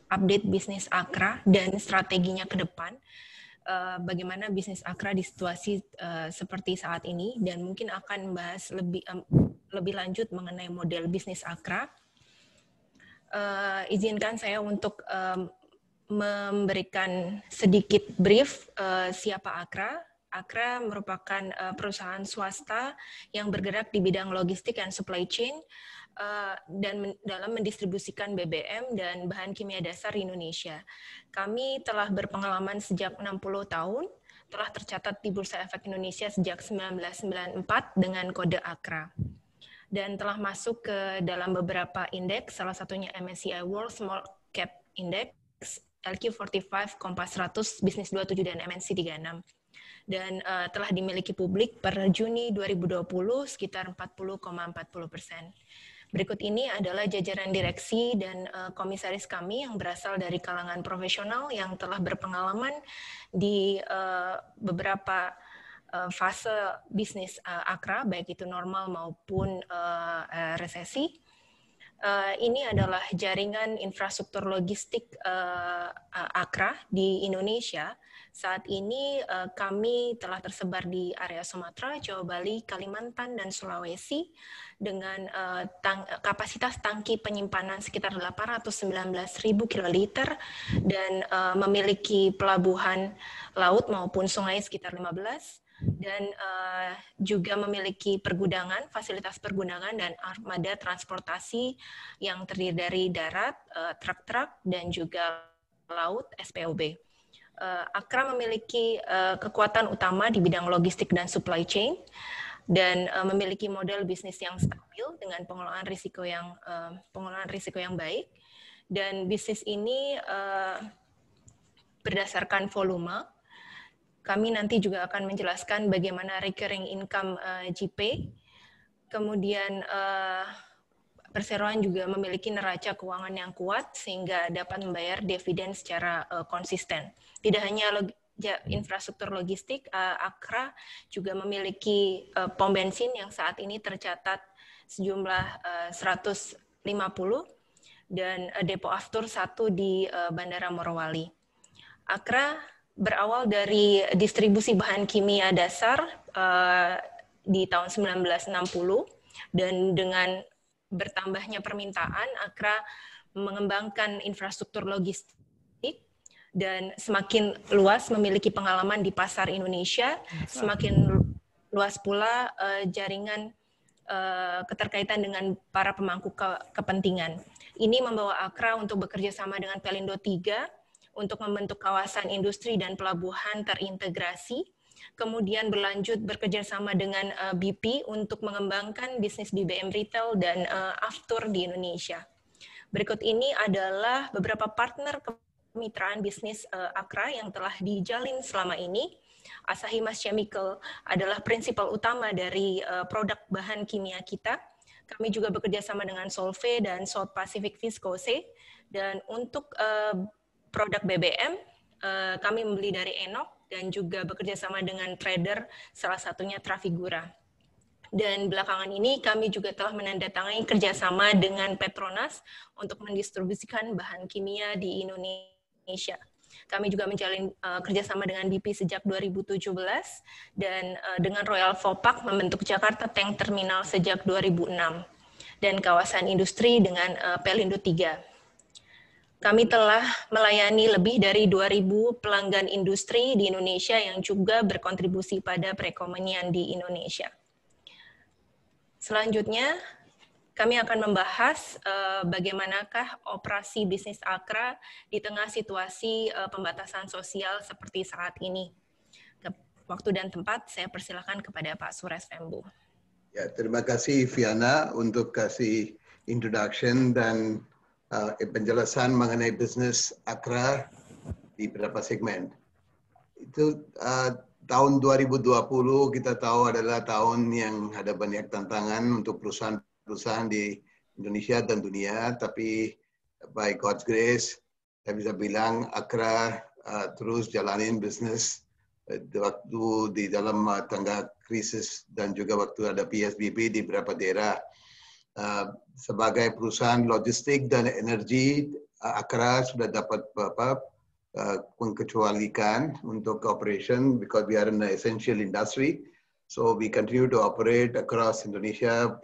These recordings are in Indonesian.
update bisnis Akra dan strateginya ke depan. Bagaimana bisnis Akra di situasi seperti saat ini, dan mungkin akan membahas lebih lanjut mengenai model bisnis Akra. Izinkan saya untuk memberikan sedikit brief siapa Akra. Akra merupakan perusahaan swasta yang bergerak di bidang logistik dan supply chain dan dalam mendistribusikan BBM dan bahan kimia dasar di Indonesia. Kami telah berpengalaman sejak 60 tahun, telah tercatat di Bursa Efek Indonesia sejak 1994 dengan kode Akra, dan telah masuk ke dalam beberapa indeks, salah satunya MSCI World Small Cap Index, LQ45, Kompas 100, Bisnis 27, dan MNC 36. Dan telah dimiliki publik per Juni 2020 sekitar 40,40%. Berikut ini adalah jajaran direksi dan komisaris kami yang berasal dari kalangan profesional yang telah berpengalaman di beberapa fase bisnis Akra, baik itu normal maupun resesi. Ini adalah jaringan infrastruktur logistik Akra di Indonesia. Saat ini kami telah tersebar di area Sumatera, Jawa, Bali, Kalimantan, dan Sulawesi dengan kapasitas tangki penyimpanan sekitar 819.000 kiloliter dan memiliki pelabuhan laut maupun sungai sekitar 15, dan juga memiliki pergudangan, fasilitas pergudangan, dan armada transportasi yang terdiri dari darat, truk-truk, dan juga laut, SPOB. Akra memiliki kekuatan utama di bidang logistik dan supply chain, dan memiliki model bisnis yang stabil dengan pengelolaan risiko yang baik, dan bisnis ini berdasarkan volume. Kami nanti juga akan menjelaskan bagaimana recurring income GP, kemudian perseroan juga memiliki neraca keuangan yang kuat sehingga dapat membayar dividen secara konsisten. Tidak hanya infrastruktur logistik, Akra juga memiliki pom bensin yang saat ini tercatat sejumlah 150 dan depo aftur 1 di Bandara Morowali. Akra berawal dari distribusi bahan kimia dasar di tahun 1960, dan dengan bertambahnya permintaan, Akra mengembangkan infrastruktur logistik dan semakin luas memiliki pengalaman di pasar Indonesia, semakin luas pula jaringan keterkaitan dengan para pemangku kepentingan. Ini membawa Akra untuk bekerja sama dengan Pelindo 3 untuk membentuk kawasan industri dan pelabuhan terintegrasi, kemudian berlanjut bekerja sama dengan BP untuk mengembangkan bisnis BBM retail dan aftur di Indonesia. Berikut ini adalah beberapa partner kemitraan bisnis Akra yang telah dijalin selama ini. Asahi Mas Chemical adalah prinsipal utama dari produk bahan kimia kita. Kami juga bekerja sama dengan Solvay dan South Pacific Viscose. Dan untuk produk BBM, kami membeli dari Enok dan juga bekerja sama dengan trader, salah satunya Trafigura. Dan belakangan ini kami juga telah menandatangani kerjasama dengan Petronas untuk mendistribusikan bahan kimia di Indonesia. Kami juga menjalin kerjasama dengan BP sejak 2017 dan dengan Royal Vopak membentuk Jakarta Tank Terminal sejak 2006 dan kawasan industri dengan Pelindo 3. Kami telah melayani lebih dari 2.000 pelanggan industri di Indonesia yang juga berkontribusi pada perekonomian di Indonesia. Selanjutnya, kami akan membahas bagaimanakah operasi bisnis Akra di tengah situasi pembatasan sosial seperti saat ini. Waktu dan tempat saya persilakan kepada Pak Suresh Vembu. Ya, terima kasih Viana untuk kasih introduction dan penjelasan mengenai bisnis Akra di beberapa segmen. Itu tahun 2020 kita tahu adalah tahun yang ada banyak tantangan untuk perusahaan-perusahaan di Indonesia dan dunia, tapi by God's grace, saya bisa bilang Akra terus jalanin bisnis waktu di dalam tengah krisis dan juga waktu ada PSBB di beberapa daerah. Sebagai perusahaan logistik dan energi, Akra sudah dapat mengkecualikan untuk operation because we are in an essential industry. So we continue to operate across Indonesia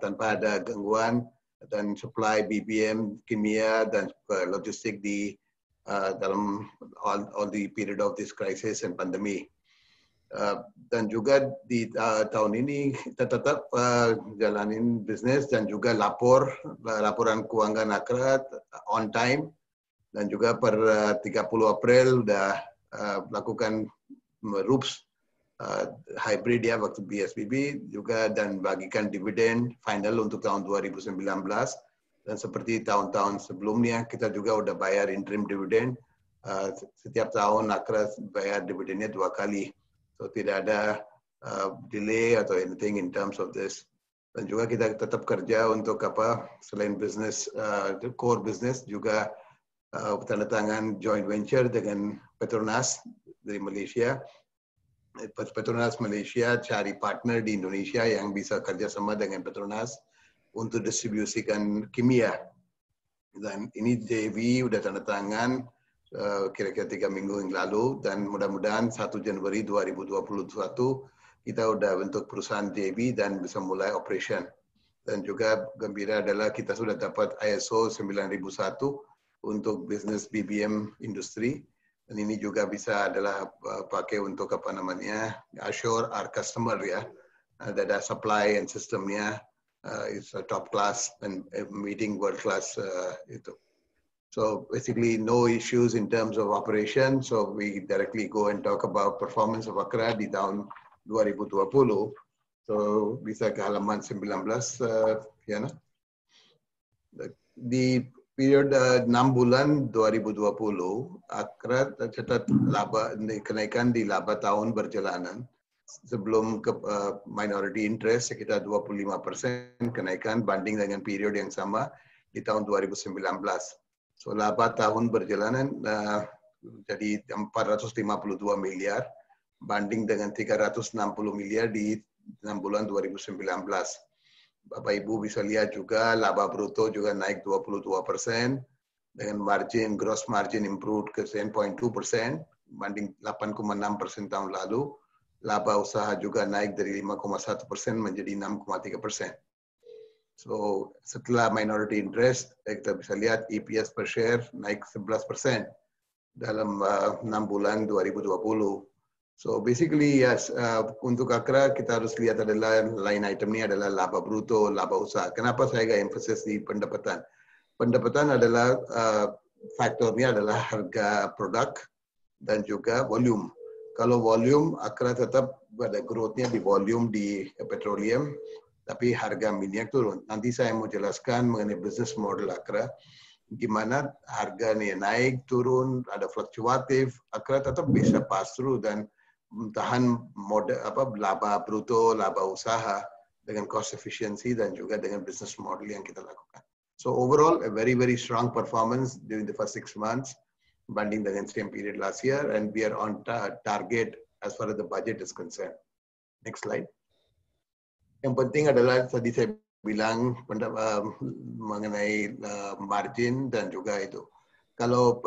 tanpa ada gangguan dan supply BBM, kimia dan logistik di dalam all the period of this crisis and pandemi. Dan juga di tahun ini kita tetap jalanin bisnis dan juga laporan keuangan Akra on time, dan juga per 30 April sudah melakukan RUPS hybrid ya waktu PSBB juga, dan bagikan dividen final untuk tahun 2019. Dan seperti tahun-tahun sebelumnya kita juga udah bayar interim dividen. Setiap tahun Akra bayar dividennya 2 kali. So tidak ada delay atau anything in terms of this. Dan juga kita tetap kerja untuk selain bisnis, core business juga tanda tangan joint venture dengan Petronas dari Malaysia. Petronas Malaysia cari partner di Indonesia yang bisa kerjasama dengan Petronas untuk distribusikan kimia. Dan ini JV udah tanda tangan kira-kira 3 minggu yang lalu, dan mudah-mudahan 1 Januari 2021 kita udah bentuk perusahaan JV dan bisa mulai operation. Dan juga gembira adalah kita sudah dapat ISO 9001 untuk bisnis BBM industri, dan ini juga bisa adalah pakai untuk assure our customer ya, that the supply and systemnya is top class and meeting world class itu. So basically no issues in terms of operation. So we directly go and talk about performance of Akra di tahun 2020. So bisa ke halaman 19, Fiana. Di period 6 bulan 2020, Akra tercatat kenaikan di laba tahun berjalanan. Sebelum ke minority interest sekitar 25% kenaikan banding dengan period yang sama di tahun 2019. So laba tahun berjalanan jadi 452 miliar banding dengan 360 miliar di 6 bulan 2019. Bapak Ibu bisa lihat juga laba bruto juga naik 22% dengan gross margin improved ke 10.2% banding 8,6% tahun lalu. Laba usaha juga naik dari 5,1% menjadi 6,3%. So setelah minority interest, kita bisa lihat EPS per share naik 11% dalam 6 bulan 2020. So basically yes, untuk Akra kita harus lihat adalah line item ini adalah laba bruto, laba usaha. Kenapa saya agak emphasis di pendapatan? Pendapatan adalah faktornya adalah harga produk dan juga volume. Kalau volume, Akra tetap ada growth-nya di volume di petroleum, tapi harga minyak turun. Nanti saya mau jelaskan mengenai business model Akra, gimana harganya naik, turun, ada fluktuatif. Akra tetap bisa pass through dan tahan model laba bruto, laba usaha dengan cost efficiency dan juga dengan business model yang kita lakukan. So overall, a very strong performance during the first 6 months banding dengan same period last year, and we are on target as far as the budget is concerned. Next slide. Yang penting adalah tadi saya bilang mengenai margin dan juga itu. Kalau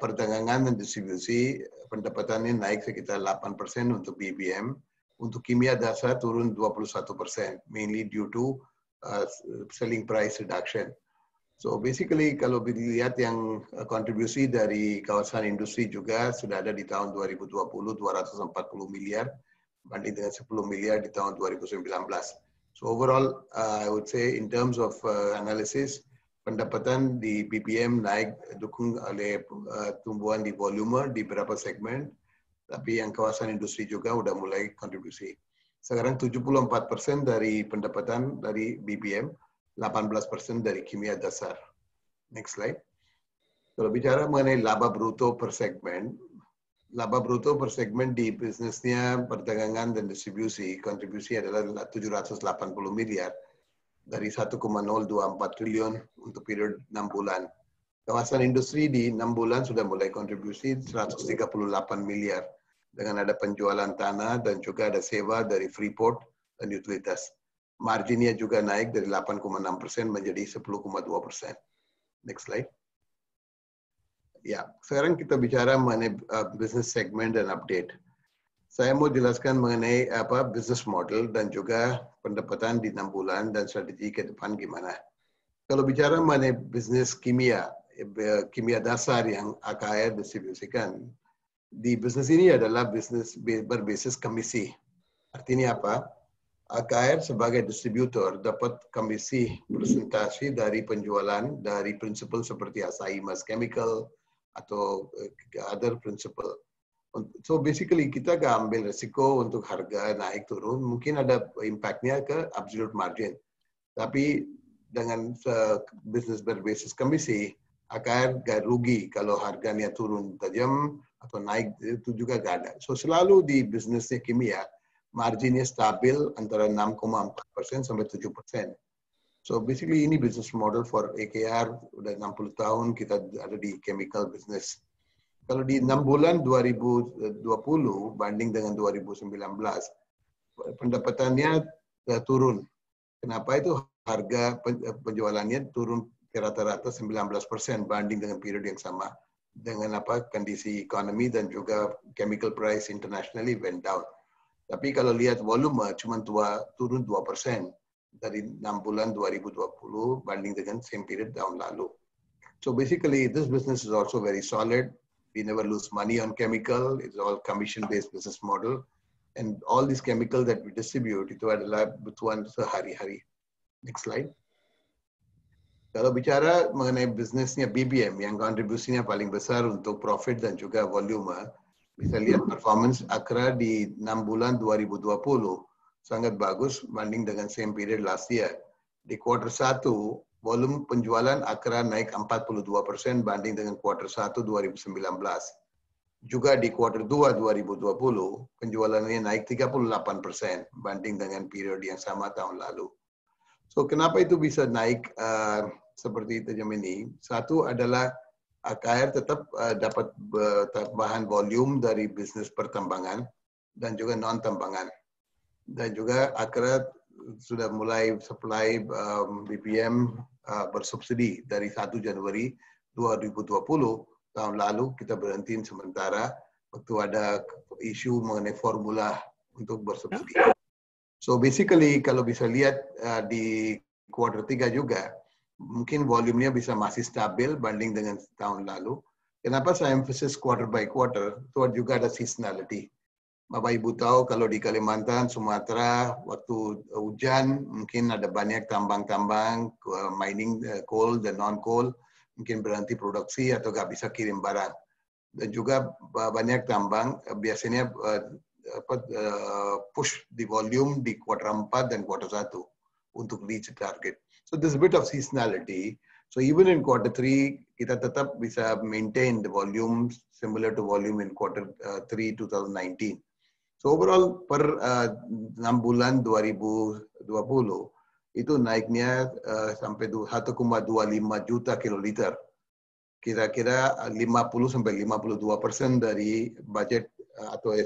perdagangan dan distribusi pendapatannya naik sekitar 8% untuk BBM, untuk kimia dasar turun 21%, mainly due to selling price reduction. So basically kalau dilihat yang kontribusi dari kawasan industri juga sudah ada di tahun 2020 240 miliar banding dengan 10 miliar di tahun 2019. So overall, I would say in terms of analysis, pendapatan di BBM naik dukung oleh tumbuhan di volume di beberapa segmen, tapi yang kawasan industri juga udah mulai kontribusi. Sekarang 74% dari pendapatan dari BBM, 18% dari kimia dasar. Next slide. Kalau bicara mengenai laba bruto per segmen, laba bruto per segmen di bisnisnya perdagangan dan distribusi, kontribusi adalah 780 miliar dari 1,024 triliun untuk periode 6 bulan. Kawasan industri di 6 bulan sudah mulai kontribusi 138 miliar dengan ada penjualan tanah dan juga ada sewa dari Freeport dan utilitas. Marginnya juga naik dari 8,6% menjadi 10,2%. Next slide. Ya, sekarang kita bicara mengenai business segment dan update. Saya mau jelaskan mengenai business model dan juga pendapatan di 6 bulan dan strategi ke depan gimana. Kalau bicara mengenai bisnis kimia dasar yang AKR distribusikan, di bisnis ini adalah bisnis berbasis komisi. Artinya apa? AKR sebagai distributor dapat komisi presentasi dari penjualan dari prinsipal seperti Asahi Mas Chemical atau other principle. So basically kita gak ambil resiko untuk harga naik turun, mungkin ada impactnya ke absolute margin. Tapi dengan bisnis berbasis komisi, AKR gak rugi kalau harganya turun tajam atau naik, itu juga gak ada. So selalu di bisnisnya kimia, marginnya stabil antara 6,4% sampai 7%. So basically ini business model for AKR, udah 60 tahun kita ada di chemical business. Kalau di 6 bulan 2020 banding dengan 2019, pendapatannya turun. Kenapa itu? Harga penjualannya turun ke rata-rata 19% banding dengan periode yang sama. Dengan kondisi ekonomi dan juga chemical price internationally went down. Tapi kalau lihat volume cuma turun 2% dari 6 bulan 2020 banding dengan same period tahun lalu. So basically this business is also very solid. We never lose money on chemical. It's all commission-based business model. And all these chemical that we distribute itu adalah kebutuhan sehari-hari. Next slide. Kalau bicara mengenai bisnisnya BBM yang kontribusinya paling besar untuk profit dan juga volume, bisa lihat performance Akra di 6 bulan 2020 sangat bagus banding dengan same period last year. Di quarter 1, volume penjualan Akra naik 42% banding dengan quarter 1 2019. Juga di quarter 2 2020, penjualannya naik 38% banding dengan period yang sama tahun lalu. So kenapa itu bisa naik seperti tajam ini? Satu adalah AKR tetap dapat tambahan volume dari bisnis pertambangan dan juga non-tambangan. Dan juga AKR sudah mulai supply BBM bersubsidi dari 1 Januari 2020. Tahun lalu kita berhenti sementara waktu ada isu mengenai formula untuk bersubsidi. So basically kalau bisa lihat di quarter 3 juga, mungkin volumenya bisa masih stabil banding dengan tahun lalu. Kenapa saya emphasis quarter by quarter? Itu juga ada seasonality. Bapak Ibu tahu kalau di Kalimantan, Sumatera, waktu hujan mungkin ada banyak tambang-tambang, mining coal dan non-coal, mungkin berhenti produksi atau nggak bisa kirim barang. Dan juga banyak tambang biasanya push di volume di quarter 4 dan quarter 1 untuk reach target. So there's a bit of seasonality. So even in quarter 3, kita tetap bisa maintain the volume similar to volume in quarter 3 2019. So overall per 6 bulan 2020 itu naiknya sampai 1,25 juta kiloliter. Kira-kira 50-52% dari budget atau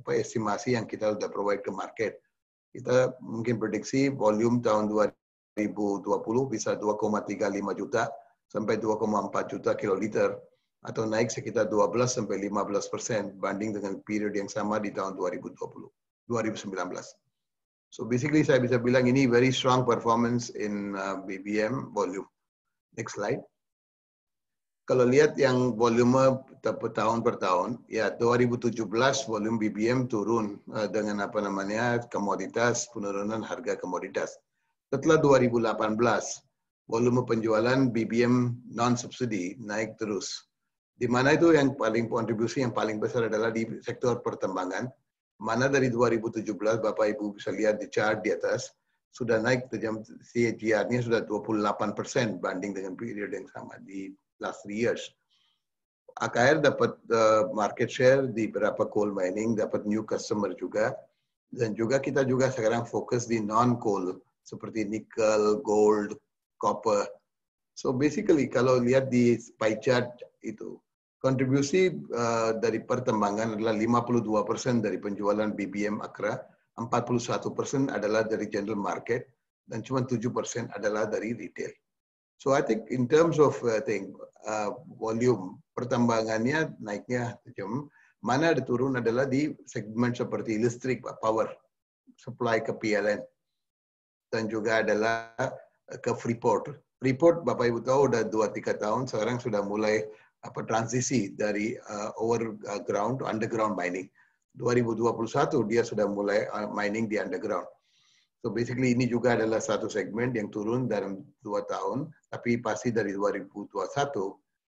estimasi yang kita sudah provide ke market. Kita mungkin prediksi volume tahun 2020 bisa 2,35 juta sampai 2,4 juta kiloliter atau naik sekitar 12-15% banding dengan period yang sama di tahun 2019. So basically saya bisa bilang ini very strong performance in BBM volume. Next slide. Kalau lihat yang volume tahun per tahun, ya 2017 volume BBM turun dengan komoditas, penurunan harga komoditas. Setelah 2018, volume penjualan BBM non-subsidi naik terus. Di mana itu yang paling kontribusi yang paling besar adalah di sektor pertambangan. Mana dari 2017, Bapak Ibu bisa lihat di chart di atas, sudah naik CAGR-nya sudah 28% banding dengan period yang sama di last 3 years. AKR dapat market share di beberapa coal mining, dapat new customer juga. Dan juga kita juga sekarang fokus di non-coal, seperti nickel, gold, copper. So basically kalau lihat di pie chart itu, kontribusi dari pertambangan adalah 52% dari penjualan BBM Akra, 41% adalah dari general market, dan cuma 7% adalah dari retail. So I think in terms of volume, pertambangannya naiknya tajam. Mana ada turun adalah di segmen seperti listrik, power, supply ke PLN. Dan juga adalah ke Freeport. Freeport, Bapak Ibu tahu, udah 2-3 tahun, sekarang sudah mulai transisi dari overground to underground mining. 2021 dia sudah mulai mining di underground. So basically ini juga adalah satu segmen yang turun dalam 2 tahun, tapi pasti dari 2021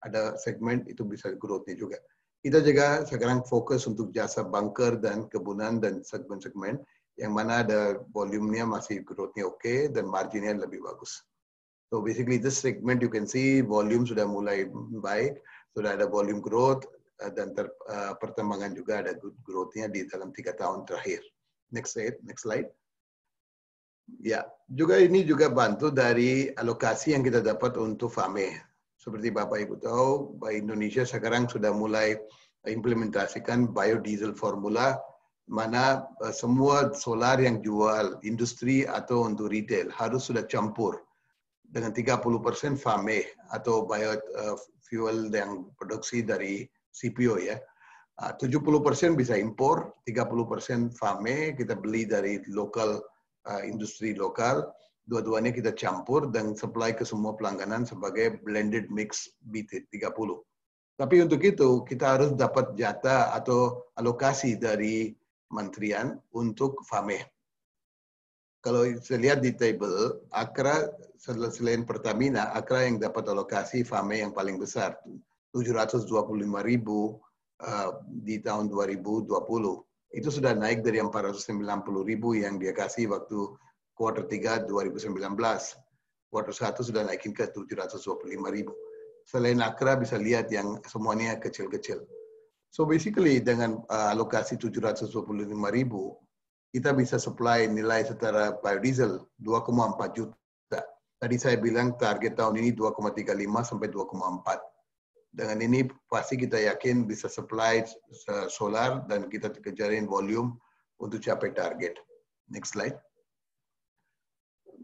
ada segmen itu bisa growth-nya juga. Kita juga sekarang fokus untuk jasa bunker dan kebunan dan segmen-segmen yang mana ada volumenya masih growth-nya oke dan marginnya lebih bagus. So basically this segment you can see volume sudah mulai baik, sudah ada volume growth dan pertambangan juga ada growth-nya di dalam 3 tahun terakhir. Next slide. Ya, ini juga bantu dari alokasi yang kita dapat untuk FAME. Seperti Bapak Ibu tahu, Indonesia sekarang sudah mulai implementasikan biodiesel formula, mana semua solar yang jual industri atau untuk retail harus sudah campur dengan 30% FAME atau biofuel yang produksi dari CPO ya. 70% bisa impor, 30% FAME kita beli dari lokal industri lokal, dua-duanya kita campur dan supply ke semua pelangganan sebagai blended mix B30. Tapi untuk itu kita harus dapat jatah atau alokasi dari Menterian untuk FAME. Kalau saya lihat di table, Akra selain Pertamina, Akra yang dapat alokasi FAME yang paling besar, 725.000 di tahun 2020. Itu sudah naik dari 490.000 yang dia kasih waktu kuartal 3 2019. Kuartal 1 sudah naikin ke 725.000. Selain Akra bisa lihat yang semuanya kecil-kecil. So basically dengan alokasi 725.000, kita bisa supply nilai setara biodiesel 2,4 juta. Tadi saya bilang target tahun ini 2,35 sampai 2,4. Dengan ini pasti kita yakin bisa supply solar dan kita kejarin volume untuk capai target. Next slide.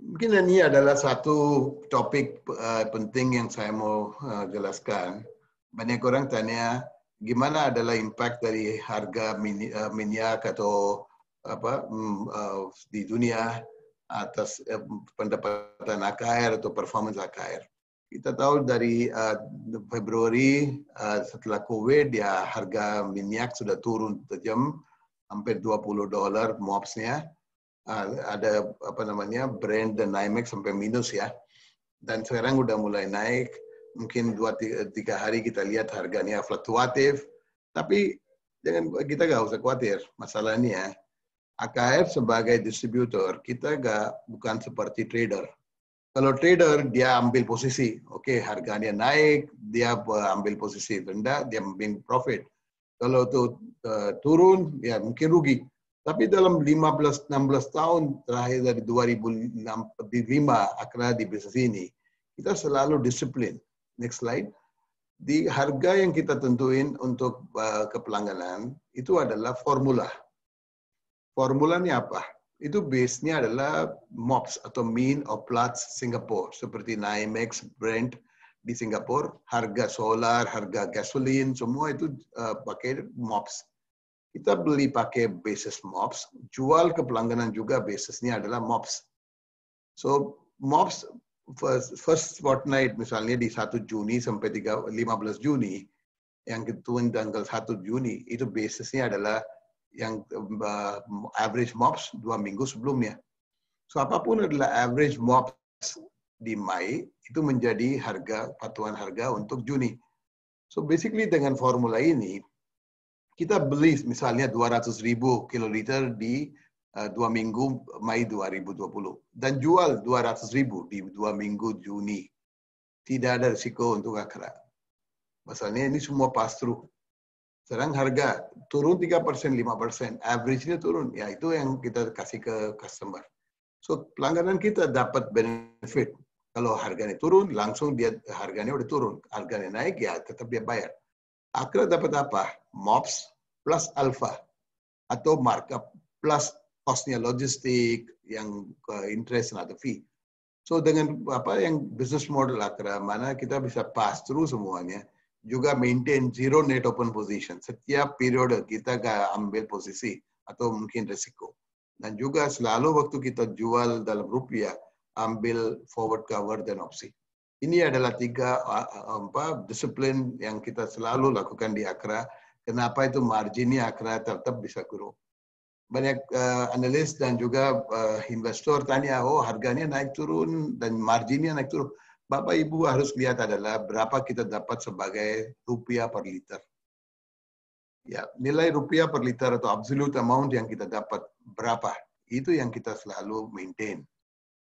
Mungkin ini adalah satu topik penting yang saya mau jelaskan. Banyak orang tanya gimana adalah impact dari harga minyak atau di dunia atas pendapatan AKR atau performance AKR. Kita tahu dari Februari setelah COVID ya harga minyak sudah turun tajam hampir $20 MOPS-nya. Ada Brent dan NYMEX sampai minus ya. Dan sekarang udah mulai naik. Mungkin 2-3 hari kita lihat harganya fluktuatif. Tapi kita nggak usah khawatir masalahnya. AKR sebagai distributor kita bukan seperti trader. Kalau trader, dia ambil posisi. Oke, harganya naik, dia ambil posisi rendah, dia ambil profit. Kalau itu turun, ya mungkin rugi. Tapi dalam 15-16 tahun terakhir dari 2005 Akra di bisnis ini, kita selalu disiplin. Next slide. Di harga yang kita tentuin untuk kepelangganan, itu adalah formula. Formulanya apa? Itu base-nya adalah MOPS atau Mean of Platts Singapore. Seperti NYMEX, Brent di Singapura, harga solar, harga gasolin, semua itu pakai MOPS. Kita beli pakai basis MOPS, jual ke pelangganan juga basisnya adalah MOPS. So MOPS first fortnight misalnya di 1 Juni sampai 15 Juni, yang ketuan tanggal 1 Juni, itu basisnya adalah yang average MOPS 2 minggu sebelumnya. So apapun adalah average MOPS di Mei, itu menjadi patuan harga untuk Juni. So basically dengan formula ini, kita beli misalnya 200.000 kiloliter di 2 minggu Mei 2020. Dan jual 200.000 di 2 minggu Juni. Tidak ada risiko untuk Akra. Masalahnya ini semua pass-through. Sedang harga turun 3%, 5%, average-nya turun. Ya itu yang kita kasih ke customer. So pelanggaran kita dapat benefit. Kalau harganya turun, langsung harganya udah turun. Harganya naik, ya tetap dia bayar. Akra dapat apa? MOPS plus alpha. Atau markup plus cost-nya logistik, yang interest atau fee. So dengan yang business model Akra, mana kita bisa pass through semuanya. juga maintain zero net open position. Setiap periode kita gak ambil posisi atau mungkin resiko. Dan juga selalu waktu kita jual dalam rupiah, ambil forward cover dan opsi. Ini adalah 3 disiplin yang kita selalu lakukan di Akra. Kenapa itu marginnya Akra tetap bisa grow. Banyak analis dan juga investor tanya, oh harganya naik turun dan marginnya naik turun. Bapak Ibu harus lihat adalah berapa kita dapat sebagai rupiah per liter. Ya, nilai rupiah per liter atau absolute amount yang kita dapat berapa? Itu yang kita selalu maintain.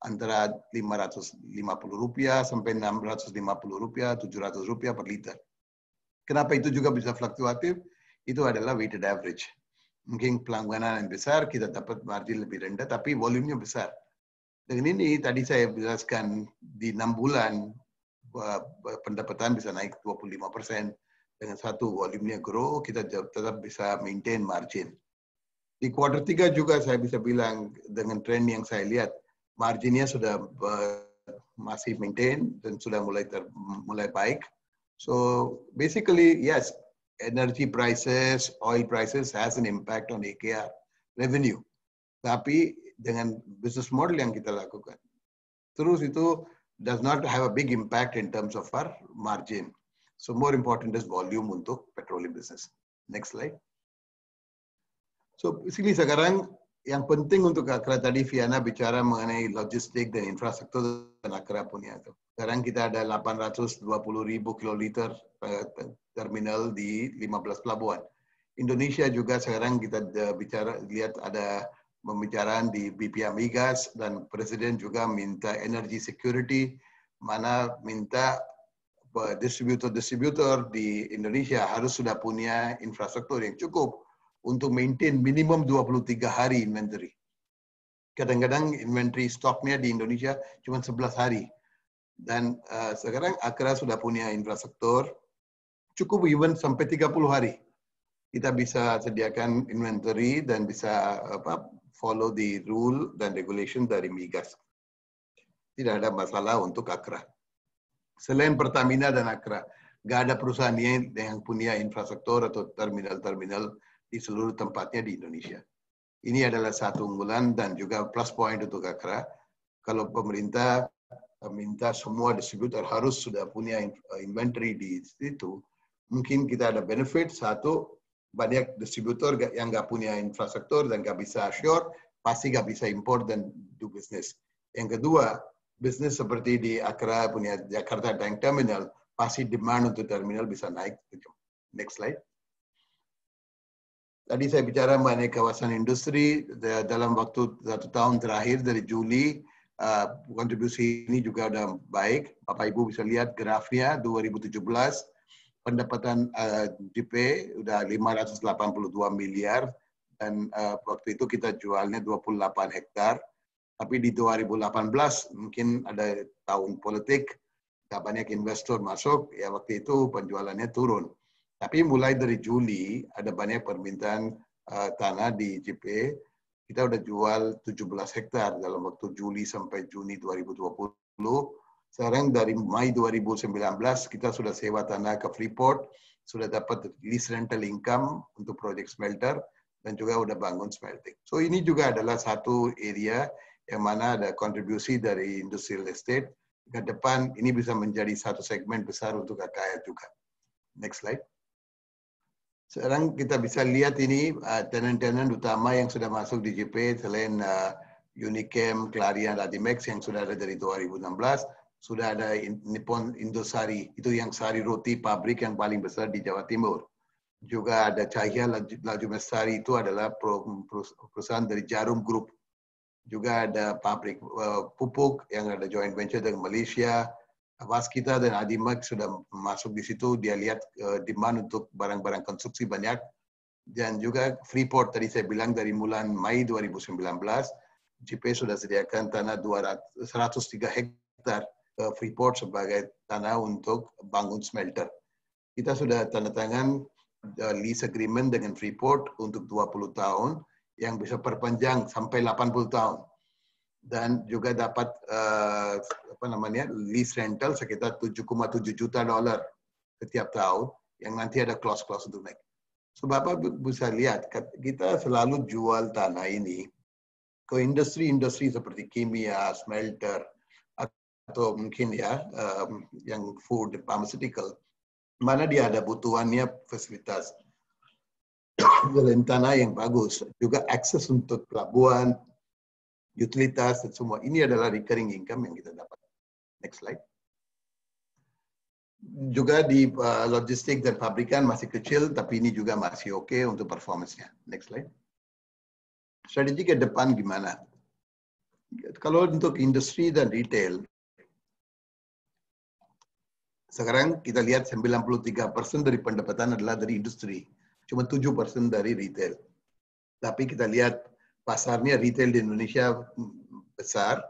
Antara 550 rupiah sampai 650 rupiah, 700 rupiah per liter. Kenapa itu juga bisa fluktuatif? Itu adalah weighted average. Mungkin pelangganan yang besar, kita dapat margin lebih rendah, tapi volumenya besar. Dengan ini, tadi saya jelaskan, di 6 bulan, pendapatan bisa naik 25%. Dengan satu volumenya grow, kita tetap bisa maintain margin. Di quarter 3 juga saya bisa bilang, dengan trend yang saya lihat, marginnya sudah masih maintain dan sudah mulai baik. So basically, yes, energy prices, oil prices has an impact on AKR revenue. Tapi dengan business model yang kita lakukan, terus itu does not have a big impact in terms of our margin. So more important is volume untuk petroleum business. Next slide. So basically sekarang yang penting untuk Akra tadi Viana bicara mengenai logistik dan infrastruktur dan Akra punya itu. Sekarang kita ada 820.000 kiloliter terminal di 15 pelabuhan. Indonesia juga sekarang kita lihat ada pembicaraan di BPA Migas dan Presiden juga minta energy security, mana minta distributor di Indonesia harus sudah punya infrastruktur yang cukup untuk maintain minimum 23 hari inventory. Kadang-kadang inventory stoknya di Indonesia cuma 11 hari. Dan sekarang Akra sudah punya infrastruktur cukup even sampai 30 hari. Kita bisa sediakan inventory dan bisa follow the rule dan regulation dari Migas. Tidak ada masalah untuk Akra. Selain Pertamina dan Akra, nggak ada perusahaan yang punya infrastruktur atau terminal-terminal di seluruh tempatnya di Indonesia. Ini adalah satu unggulan dan juga plus point untuk Akra. Kalau pemerintah minta semua distributor harus sudah punya inventory di situ, mungkin kita ada benefit. Satu, banyak distributor yang nggak punya infrastruktur dan nggak bisa assure, pasti nggak bisa import dan do business. Yang kedua, bisnis seperti di Akra punya Jakarta Tank Terminal, pasti demand untuk terminal bisa naik. Next slide. Tadi saya bicara mengenai kawasan industri dalam waktu 1 tahun terakhir dari Juli, kontribusi ini juga sudah baik. Bapak Ibu bisa lihat grafnya 2017. Pendapatan JP udah 582 miliar dan waktu itu kita jualnya 28 hektar. Tapi di 2018 mungkin ada tahun politik, gak banyak investor masuk, ya waktu itu penjualannya turun. Tapi mulai dari Juli ada banyak permintaan tanah di JP. Kita udah jual 17 hektar dalam waktu Juli sampai Juni 2020. Sekarang dari Mei 2019 kita sudah sewa tanah ke Freeport, sudah dapat lease rental income untuk proyek smelter, dan juga udah bangun smelting. So ini juga adalah satu area yang mana ada kontribusi dari industrial estate. Ke depan ini bisa menjadi satu segmen besar untuk KKR juga. Next slide. Sekarang kita bisa lihat ini tenant-tenant utama yang sudah masuk di JP selain Unichem, Clariant, Radimex yang sudah ada dari 2016. Sudah ada Nippon Indosari, itu yang sari roti pabrik yang paling besar di Jawa Timur. Juga ada Cahya Laju Mestari, itu adalah perusahaan dari Jarum Group. Juga ada pabrik pupuk yang ada joint venture dengan Malaysia. Waskita dan Adimak sudah masuk di situ, dia lihat demand untuk barang-barang konstruksi banyak. Dan juga Freeport, tadi saya bilang dari bulan Mei 2019, JP sudah sediakan tanah 103 hektar Freeport sebagai tanah untuk bangun smelter. Kita sudah tanda tangan lease agreement dengan Freeport untuk 20 tahun yang bisa perpanjang sampai 80 tahun. Dan juga dapat lease rental sekitar $7,7 juta. setiap tahun yang nanti ada clause-clause untuk naik. So Bapak bisa lihat, kita selalu jual tanah ini ke industri-industri seperti kimia, smelter, atau mungkin ya yang food, pharmaceutical, mana dia ada butuhannya fasilitas jalan tanah yang bagus, juga akses untuk pelabuhan, utilitas, dan semua. Ini adalah recurring income yang kita dapat. Next slide. Juga di logistik dan pabrikan masih kecil, tapi ini juga masih oke untuk performance-nya. Next slide. Strategi ke depan gimana? Kalau untuk industri dan retail, sekarang kita lihat 93% dari pendapatan adalah dari industri. Cuma 7% dari retail. Tapi kita lihat pasarnya retail di Indonesia besar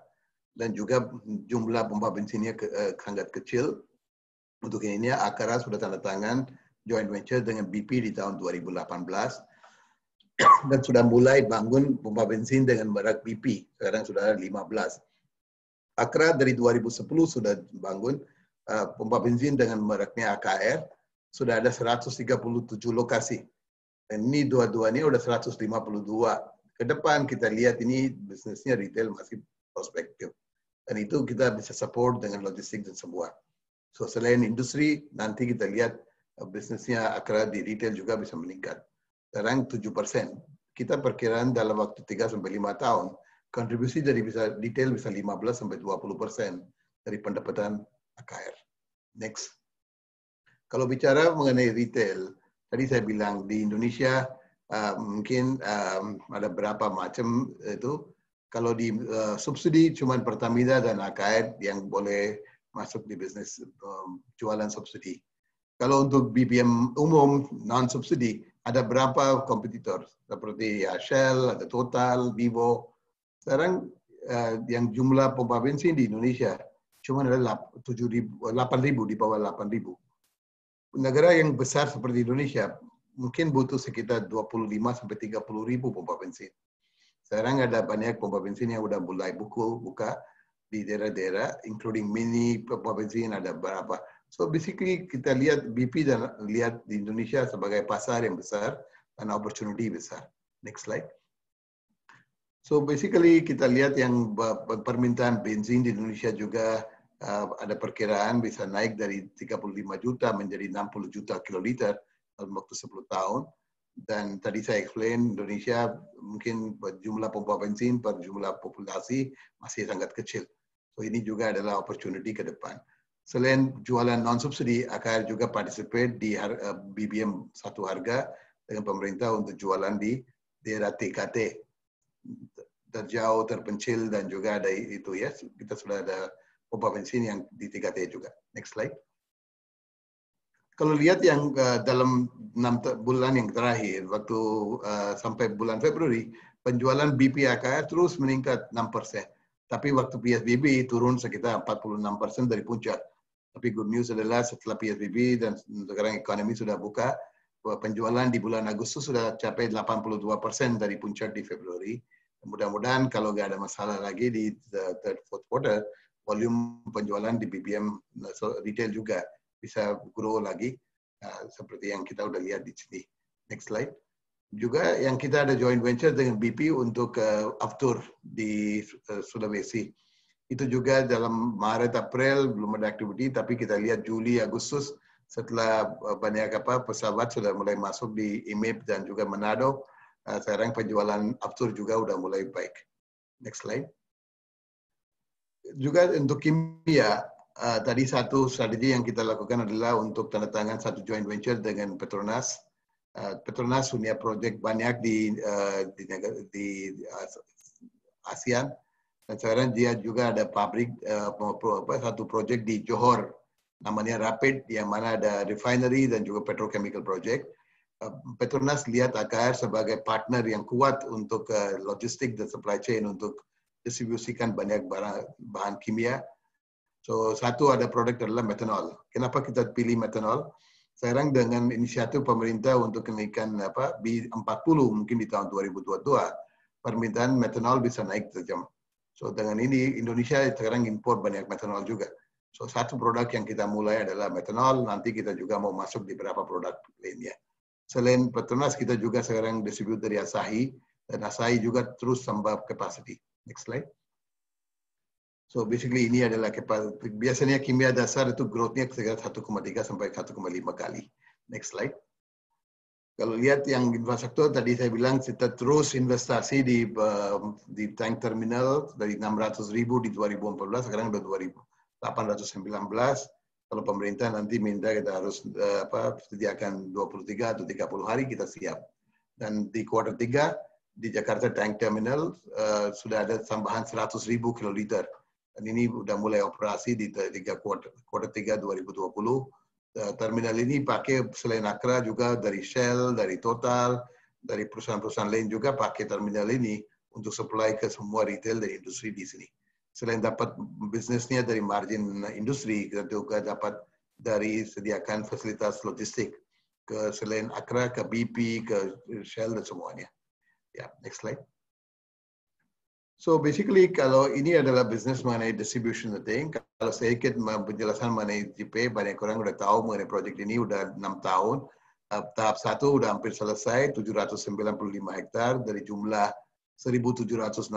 dan juga jumlah pompa bensinnya sangat kecil. Untuk ini Akara sudah tanda tangan joint venture dengan BP di tahun 2018 dan sudah mulai bangun pompa bensin dengan merek BP. Sekarang sudah ada 15. Akara dari 2010 sudah bangun pompa bensin dengan mereknya AKR. Sudah ada 137 lokasi. Dan ini dua-duanya udah 152. Ke depan kita lihat ini bisnisnya retail masih prospektif. Dan itu kita bisa support dengan logistik dan semua. So selain industri, nanti kita lihat bisnisnya Akara di retail juga bisa meningkat. Sekarang 7%. Kita perkiraan dalam waktu 3-5 tahun, kontribusi dari retail bisa 15-20% dari pendapatan AKR. Next. Kalau bicara mengenai retail, tadi saya bilang di Indonesia mungkin ada berapa macam itu. Kalau di subsidi cuma Pertamina dan AKR yang boleh masuk di bisnis jualan subsidi. Kalau untuk BBM umum non-subsidi, ada berapa kompetitor seperti Shell, ada Total, Vivo. Sekarang yang jumlah pompa bensin di Indonesia cuma ada 8.000, di bawah 8.000. Negara yang besar seperti Indonesia mungkin butuh sekitar 25-30 ribu pompa bensin. Sekarang ada banyak pompa bensin yang udah mulai buka di daerah-daerah, including mini pompa bensin ada berapa. So basically kita lihat BP dan lihat di Indonesia sebagai pasar yang besar dan opportunity besar. Next slide. So basically kita lihat yang permintaan bensin di Indonesia juga ada perkiraan bisa naik dari 35 juta menjadi 60 juta kiloliter dalam waktu 10 tahun. Dan tadi saya explain Indonesia mungkin jumlah pompa bensin per jumlah populasi masih sangat kecil. So ini juga adalah opportunity ke depan. Selain jualan non-subsidi, AKR juga participate di BBM satu harga dengan pemerintah untuk jualan di daerah TKT. Terjauh, terpencil, dan juga ada itu ya. Kita sudah ada pompa bensin yang di TKT juga. Next slide. Kalau lihat yang dalam 6 bulan yang terakhir, waktu sampai bulan Februari, penjualan BP AKR terus meningkat 6%. Tapi waktu PSBB turun sekitar 46% dari puncak. Tapi good news adalah setelah PSBB dan sekarang ekonomi sudah buka, penjualan di bulan Agustus sudah capai 82% dari puncak di Februari. Mudah-mudahan kalau nggak ada masalah lagi di third, fourth quarter, volume penjualan di BBM retail juga bisa grow lagi, seperti yang kita udah lihat di sini. Next slide. Juga yang kita ada joint venture dengan BP untuk Aftur di Sulawesi. Itu juga dalam Maret, April belum ada aktiviti, tapi kita lihat Juli, Agustus setelah banyak pesawat sudah mulai masuk di IMIP dan juga Manado, sekarang penjualan Aftur juga udah mulai baik. Next slide. Juga untuk kimia, tadi satu strategi yang kita lakukan adalah untuk tanda tangan satu joint venture dengan Petronas. Petronas punya proyek banyak di ASEAN. Dan sekarang dia juga ada pabrik, satu proyek di Johor, namanya Rapid, yang mana ada refinery dan juga petrochemical project. Petronas lihat AKR sebagai partner yang kuat untuk logistik dan supply chain untuk distribusikan banyak bahan kimia. So satu ada produk adalah metanol. Kenapa kita pilih metanol? Sekarang dengan inisiatif pemerintah untuk kenaikan B40 mungkin di tahun 2022, permintaan metanol bisa naik tajam. So dengan ini Indonesia sekarang impor banyak metanol juga. So satu produk yang kita mulai adalah metanol, nanti kita juga mau masuk di beberapa produk lainnya. Selain Petronas, kita juga sekarang distribute dari Asahi, dan Asahi juga terus tambah capacity. Next slide. So basically ini adalah biasanya kimia dasar itu growth-nya sekitar 1,3 sampai 1,5 kali. Next slide. Kalau lihat yang infrastruktur tadi saya bilang kita terus investasi di tank terminal dari 600.000 di 2014 sekarang udah 2.819. Kalau pemerintah nanti minta kita harus sediakan 23 atau 30 hari kita siap. Dan di kuartal 3 di Jakarta Tank Terminal sudah ada tambahan 100.000 kiloliter. Dan ini sudah mulai operasi di kuartal 3 2020. Terminal ini pakai selain Akra juga dari Shell, dari Total, dari perusahaan-perusahaan lain juga pakai terminal ini untuk supply ke semua retail dan industri di sini. Selain dapat bisnisnya dari margin industri, kita juga dapat dari sediakan fasilitas logistik ke selain Akra, ke BP, ke Shell dan semuanya. Ya, next slide. So basically kalau ini adalah bisnis mengenai distribution thing, kalau sedikit penjelasan mengenai JP, banyak orang udah tahu mengenai project ini udah 6 tahun. Tahap 1 udah hampir selesai, 795 hektar dari jumlah 1.761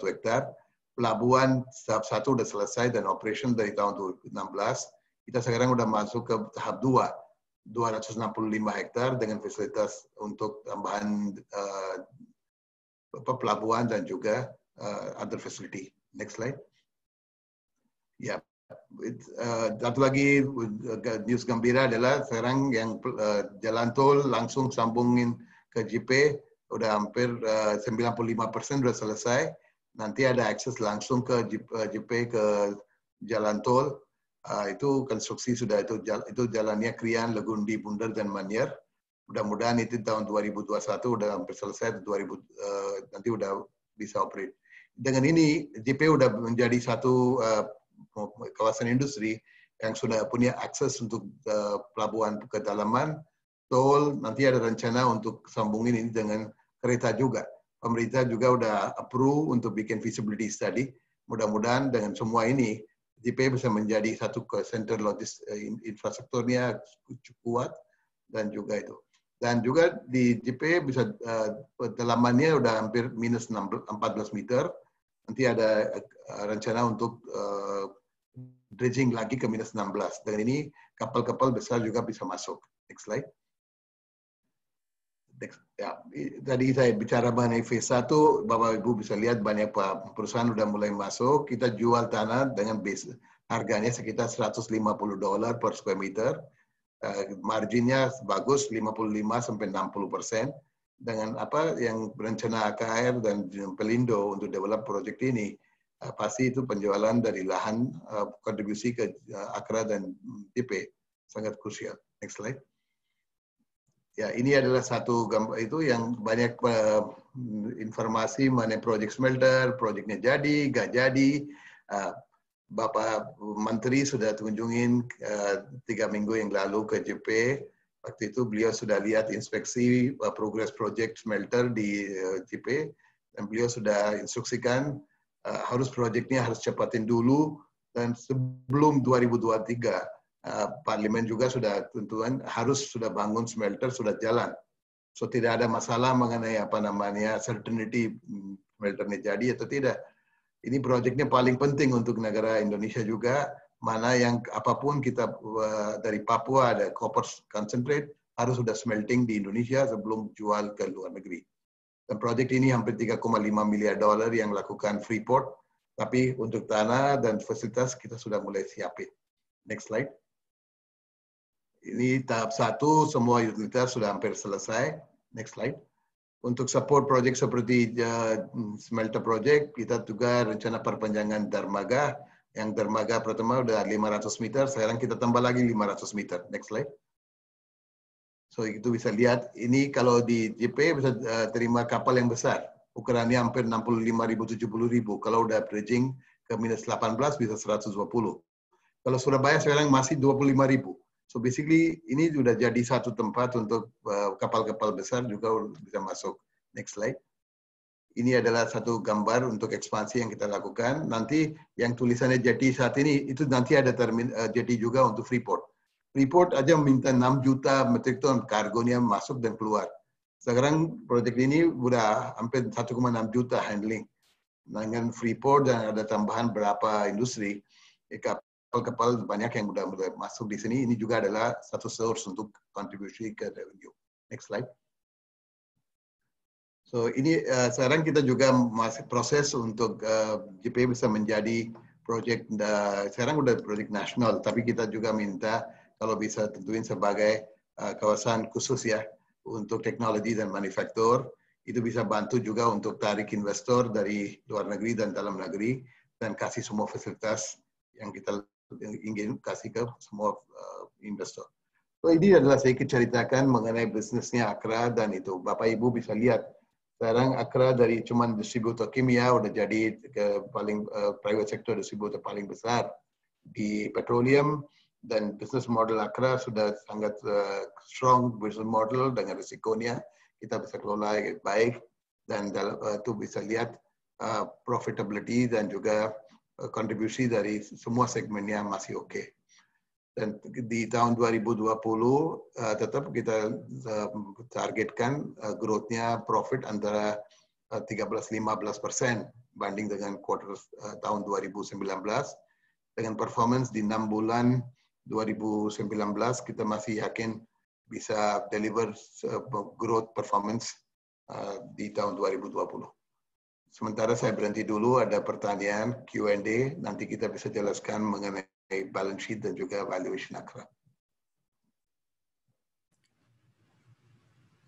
hektar. Pelabuhan tahap 1 udah selesai dan operation dari tahun 2016. Kita sekarang udah masuk ke tahap 2, 265 hektar dengan fasilitas untuk tambahan pelabuhan dan juga other facility. Next slide. Ya, satu lagi news gembira adalah sekarang yang jalan tol langsung sambungin ke JP udah hampir 95% sudah selesai. Nanti ada akses langsung ke JP ke jalan tol. Itu konstruksi sudah itu jalannya Krian, Legundi, Bundar dan Manyar. Mudah-mudahan itu tahun 2021 udah hampir selesai, nanti udah bisa operate. Dengan ini, JP udah menjadi satu kawasan industri yang sudah punya akses untuk pelabuhan kedalaman, tol, nanti ada rencana untuk sambungin ini dengan kereta juga. Pemerintah juga udah approve untuk bikin feasibility study. Mudah-mudahan dengan semua ini, JP bisa menjadi satu center infrastrukturnya kuat dan juga itu. Dan juga di JP bisa kedalamannya udah hampir minus 14 meter. Nanti ada rencana untuk dredging lagi ke minus 16. Dan ini kapal-kapal besar juga bisa masuk. Next slide. Next. Ya, tadi saya bicara mengenai phase 1, Bapak Ibu bisa lihat banyak perusahaan udah mulai masuk. Kita jual tanah dengan base harganya sekitar $150 per square meter. Marginnya bagus 55-60%. Dengan apa yang berencana AKR dan Pelindo untuk develop project ini, pasti itu penjualan dari lahan kontribusi ke Akra dan JP sangat krusial. Next slide. Ya, ini adalah satu gambar itu yang banyak informasi mengenai project smelter, projectnya jadi, nggak jadi. Bapak Menteri sudah kunjungin 3 minggu yang lalu ke JP. Waktu itu beliau sudah lihat inspeksi progress project smelter di JP dan beliau sudah instruksikan harus proyeknya harus cepatin dulu dan sebelum 2023 Parlemen juga sudah tentuan harus sudah bangun smelter sudah jalan. So tidak ada masalah mengenai apa namanya certainty smelternya jadi atau tidak. Ini proyeknya paling penting untuk negara Indonesia juga. Mana yang apapun kita dari Papua ada copper concentrate harus sudah smelting di Indonesia sebelum jual ke luar negeri. Dan proyek ini hampir $3,5 miliar yang lakukan Freeport, tapi untuk tanah dan fasilitas kita sudah mulai siapin. Next slide. Ini tahap 1, semua utilitas sudah hampir selesai. Next slide. Untuk support proyek seperti smelter project, kita juga rencana perpanjangan dermaga. Yang dermaga pertama udah 500 meter, sekarang kita tambah lagi 500 meter. Next slide. So itu bisa lihat, ini kalau di JP bisa terima kapal yang besar. Ukurannya hampir 65.000, 70.000. Kalau udah bridging ke minus 18 bisa 120. Kalau Surabaya sekarang masih 25.000. So basically ini sudah jadi satu tempat untuk kapal-kapal besar juga bisa masuk. Next slide. ini adalah satu gambar untuk ekspansi yang kita lakukan. Nanti yang tulisannya Jetty saat ini, itu nanti ada Jetty juga untuk Freeport. Freeport aja minta 6 juta metrik ton kargonya masuk dan keluar. Sekarang proyek ini udah hampir 1,6 juta handling. Dengan Freeport dan ada tambahan berapa industri, kapal-kapal banyak yang udah masuk di sini. Ini juga adalah satu source untuk kontribusi ke revenue. Next slide. So ini sekarang kita juga masih proses untuk JP bisa menjadi proyek, sekarang udah proyek nasional, tapi kita juga minta kalau bisa tentuin sebagai kawasan khusus ya untuk teknologi dan manufaktur, itu bisa bantu juga untuk tarik investor dari luar negeri dan dalam negeri dan kasih semua fasilitas yang kita ingin kasih ke semua investor. So ini adalah saya ceritakan mengenai bisnisnya Akra dan itu Bapak Ibu bisa lihat. Sekarang Akra dari cuman distributor kimia udah jadi paling private sector distributor paling besar di petroleum, dan business model Akra sudah sangat strong business model dengan risikonya kita bisa kelola baik, dan itu bisa lihat profitability dan juga kontribusi dari semua segmennya masih oke. Dan di tahun 2020 tetap kita targetkan growth-nya profit antara 13-15% banding dengan quarter tahun 2019. Dengan performance di 6 bulan 2019 kita masih yakin bisa deliver growth performance di tahun 2020. Sementara saya berhenti dulu, ada pertanyaan Q&A, nanti kita bisa jelaskan mengenai balance sheet dan juga valuation Akra.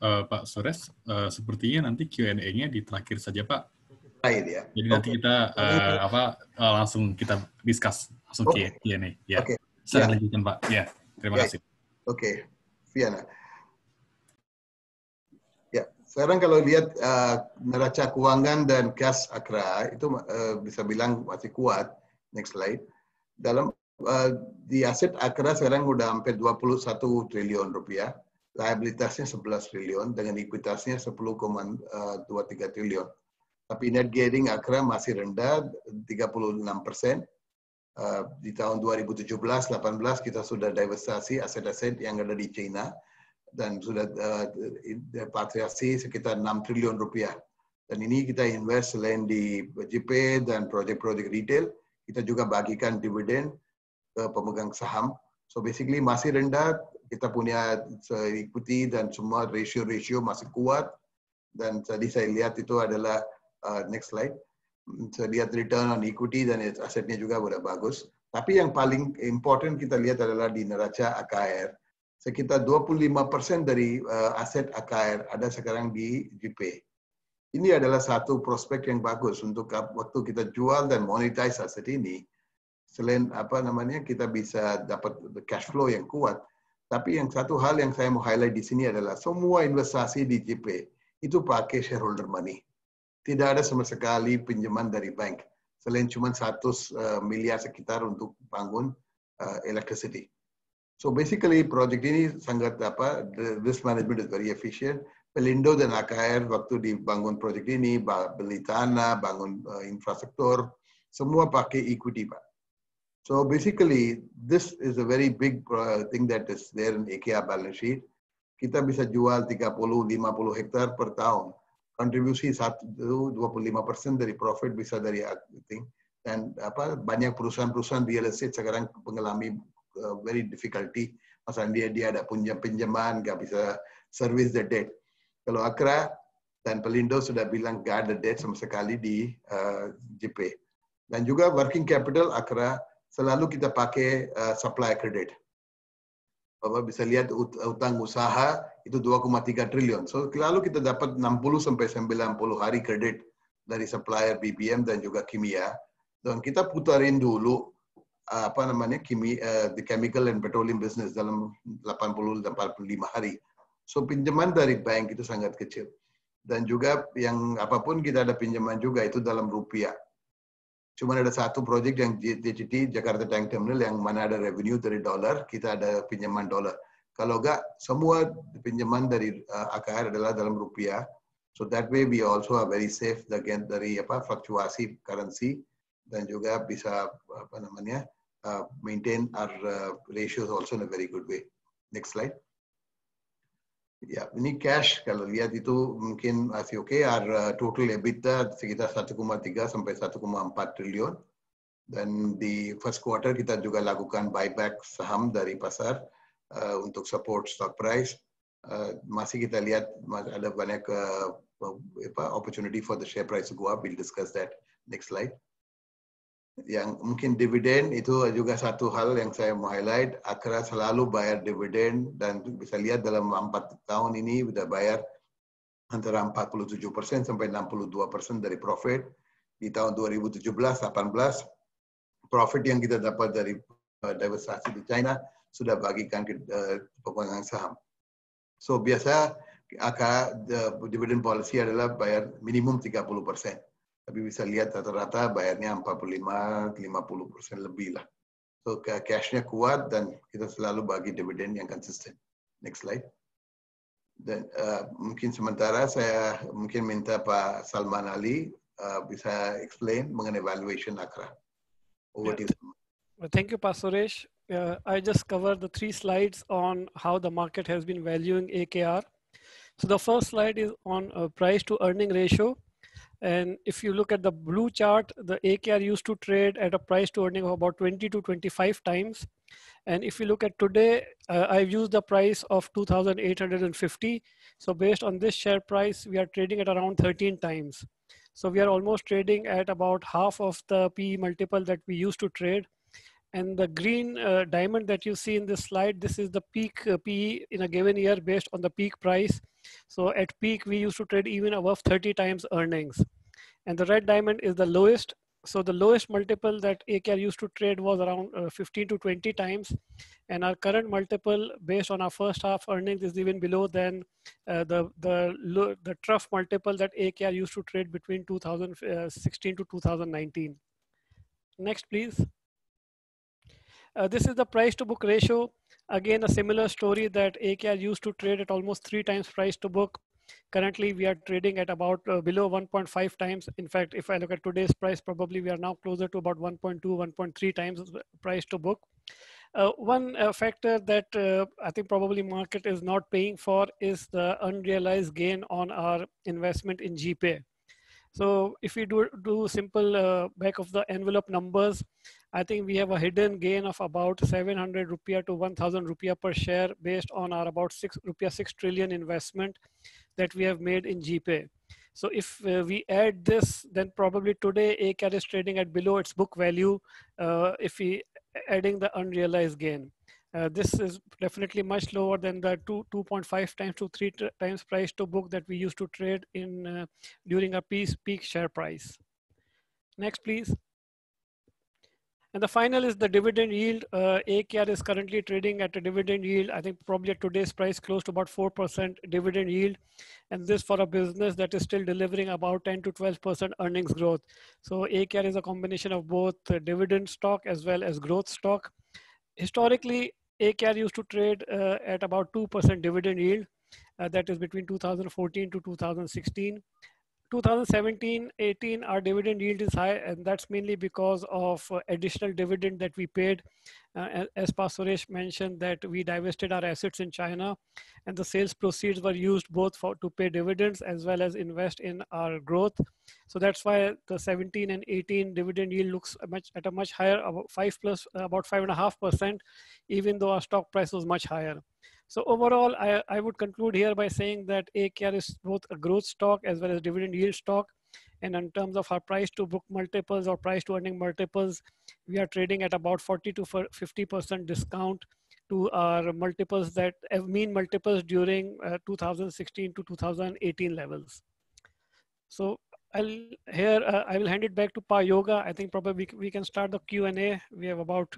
Pak Suresh, sepertinya nanti Q&A-nya di terakhir saja, Pak. Terakhir ya. Jadi nanti kita langsung kita discuss langsung Q&A. Ya. Saya lanjutkan, Pak. Ya, terima kasih. Oke, Viana. Ya, sekarang kalau lihat neraca keuangan dan cash Akra itu bisa bilang masih kuat. Next slide. Dalam di aset Akra sekarang udah hampir 21 triliun rupiah, liabilitasnya 11 triliun, dengan ekuitasnya 10,23 triliun. Tapi net gearing Akra masih rendah, 36%. Di tahun 2017-18 kita sudah divestasi aset-aset yang ada di China dan sudah repatriasi sekitar 6 triliun rupiah. Dan ini kita invest selain di JP dan proyek-proyek retail, kita juga bagikan dividen ke pemegang saham. So basically masih rendah, kita punya equity dan semua ratio-ratio masih kuat. Dan tadi saya lihat itu adalah next slide. Saya lihat return on equity dan asetnya juga udah bagus. Tapi yang paling important kita lihat adalah di neraca AKR. Sekitar 25% dari aset AKR ada sekarang di JP. Ini adalah satu prospek yang bagus untuk waktu kita jual dan monetize aset ini. Selain kita bisa dapat cash flow yang kuat. Tapi yang satu hal yang saya mau highlight di sini adalah semua investasi di JP itu pakai shareholder money. Tidak ada sama sekali pinjaman dari bank. Selain cuma 100 miliar sekitar untuk bangun electricity. So basically project ini sangat risk management is very efficient. Pelindo dan AKR waktu dibangun project ini, beli tanah, bangun infrastruktur, semua pakai equity, Pak. So basically, this is a very big thing that is there in IKEA balance sheet. Kita bisa jual 30-50 hektar per tahun. Kontribusi 25% dari profit bisa dari thing. Dan banyak perusahaan-perusahaan real estate sekarang mengalami very difficulty. Masalah dia ada pinjaman, nggak bisa service the debt. Kalau Akra dan Pelindo sudah bilang nggak ada debt sama sekali di JP. Dan juga working capital Akra selalu kita pakai supply credit. Bapak bisa lihat utang usaha itu 2,3 triliun. So lalu kita dapat 60-90 hari kredit dari supplier BBM dan juga kimia. Dan kita putarin dulu the chemical and petroleum business dalam 80-85 hari. So pinjaman dari bank itu sangat kecil. Dan juga yang apapun kita ada pinjaman juga itu dalam rupiah. Cuma ada satu proyek yang DCT, Jakarta Tank Terminal, yang mana ada revenue dari dolar, kita ada pinjaman dolar. Kalau enggak, semua pinjaman dari AKR adalah dalam rupiah. So that way we also are very safe against dari fluktuasi currency dan juga bisa maintain our ratios also in a very good way. Next slide. Ya, ini cash kalau lihat itu mungkin masih oke. Our total EBITDA sekitar 1,3 sampai 1,4 triliun. Dan di first quarter kita juga lakukan buyback saham dari pasar untuk support stock price. Masih kita lihat ada banyak opportunity for the share price to go up. We'll discuss that. Next slide. Yang mungkin dividen itu juga satu hal yang saya mau highlight. Akra selalu bayar dividen dan bisa lihat dalam 4 tahun ini sudah bayar antara 47% sampai 62% dari profit. Di tahun 2017-18 profit yang kita dapat dari divestasi di China sudah bagikan ke pemegang saham. So biasa dividen policy adalah bayar minimum 30%. Tapi bisa lihat rata-rata bayarnya 45-50% lebih lah. So cashnya kuat dan kita selalu bagi dividen yang konsisten. Next slide. Dan mungkin sementara saya mungkin minta Pak Salman Ali bisa explain mengenai valuation Akra. Over to you. Thank you, Pak Suresh. I just covered the 3 slides on how the market has been valuing AKR. So the first slide is on price to earning ratio. And if you look at the blue chart, the AKR used to trade at a price to earning of about 20 to 25 times. And if you look at today, I've used the price of 2,850. So based on this share price, we are trading at around 13 times. So we are almost trading at about half of the PE multiple that we used to trade. And the green diamond that you see in this slide, this is the peak PE in a given year based on the peak price. So at peak, we used to trade even above 30 times earnings. And the red diamond is the lowest. So the lowest multiple that AKR used to trade was around 15 to 20 times. And our current multiple based on our first half earnings is even below than the trough multiple that AKR used to trade between 2016 to 2019. Next, please. This is the price to book ratio. Again, a similar story that AKR used to trade at almost 3 times price to book. Currently, we are trading at about below 1.5 times. In fact, if I look at today's price, probably we are now closer to about 1.2, 1.3 times price to book. One factor that I think probably market is not paying for is the unrealized gain on our investment in GPay. So if we do simple back of the envelope numbers, I think we have a hidden gain of about 700 rupiah to 1,000 rupiah per share based on our about 6 trillion investment that we have made in GPay. So if we add this, then probably today AKR is trading at below its book value if we adding the unrealized gain. This is definitely much lower than the 2.5 times to 3 times price to book that we used to trade in during a peak share price. Next, please. And the final is the dividend yield. AKR is currently trading at a dividend yield, I think probably at today's price, close to about 4% dividend yield. And this for a business that is still delivering about 10 to 12% earnings growth. So AKR is a combination of both dividend stock as well as growth stock. Historically, AKR used to trade at about 2% dividend yield. That is between 2014 to 2016. 2017-18, our dividend yield is high, and that's mainly because of additional dividend that we paid. As Pa Suresh mentioned, that we divested our assets in China, and the sales proceeds were used both to pay dividends as well as invest in our growth. So that's why the 17 and 18 dividend yield looks at a much higher, about 5.5%, even though our stock price was much higher. So overall, I would conclude here by saying that AKR is both a growth stock as well as dividend yield stock. And in terms of our price to book multiples or price to earning multiples, we are trading at about 40 to 50% discount to our multiples that have mean multiples during 2016 to 2018 levels. So I will hand it back to Pa Yoga. I think probably we can start the Q&A. We have about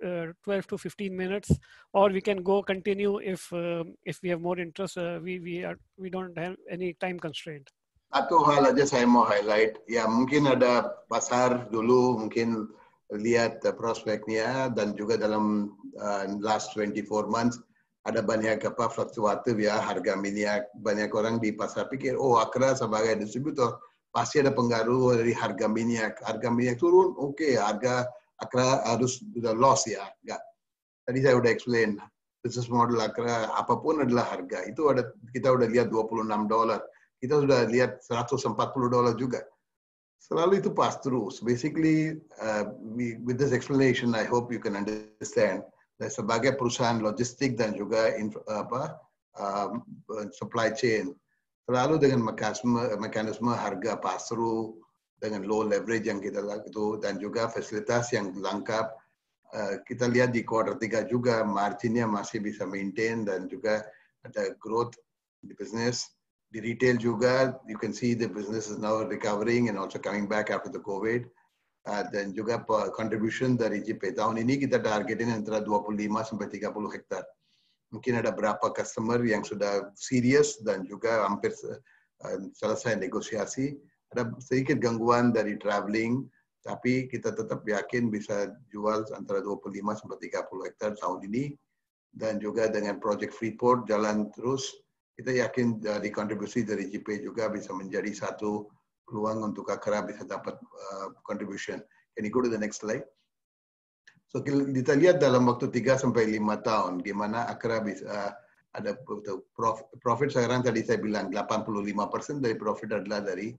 12 to 15 minutes, or we can continue if we have more interest. We don't have any time constraint. Satu hal aja saya mau highlight. Ya mungkin ada pasar dulu mungkin lihat prospeknya dan juga dalam last 24 months ada banyak fluktuatif ya harga minyak. Banyak orang di pasar pikir, oh Akra sebagai distributor pasti ada pengaruh dari harga minyak. Harga minyak turun, oke, harga Akra harus udah loss ya. Enggak. Tadi saya udah explain, business model Akra apapun adalah harga. Itu kita udah lihat $26. Kita sudah lihat $140 juga. Selalu itu pass through. So basically, with this explanation, I hope you can understand. Sebagai perusahaan logistik dan juga supply chain, selalu dengan mekanisme harga pass-through, dengan low leverage yang kita lakukan itu, dan juga fasilitas yang lengkap. Kita lihat di quarter 3 juga, marginnya masih bisa maintain, dan juga ada growth di business. Di retail juga, you can see the business is now recovering and also coming back after the COVID. Dan juga contribution dari JP. Tahun ini kita targetin antara 25 sampai 30 hektar. Mungkin ada berapa customer yang sudah serius dan juga hampir selesai negosiasi. Ada sedikit gangguan dari traveling, tapi kita tetap yakin bisa jual antara 25 sampai 30 hektar tahun ini. Dan juga dengan Project Freeport jalan terus, kita yakin dari kontribusi dari JP juga bisa menjadi satu peluang untuk Akra bisa dapat contribution. Can you go to the next slide? So kita lihat dalam waktu 3 sampai 5 tahun gimana Akra bisa ada profit sekarang tadi saya bilang 85% dari profit adalah dari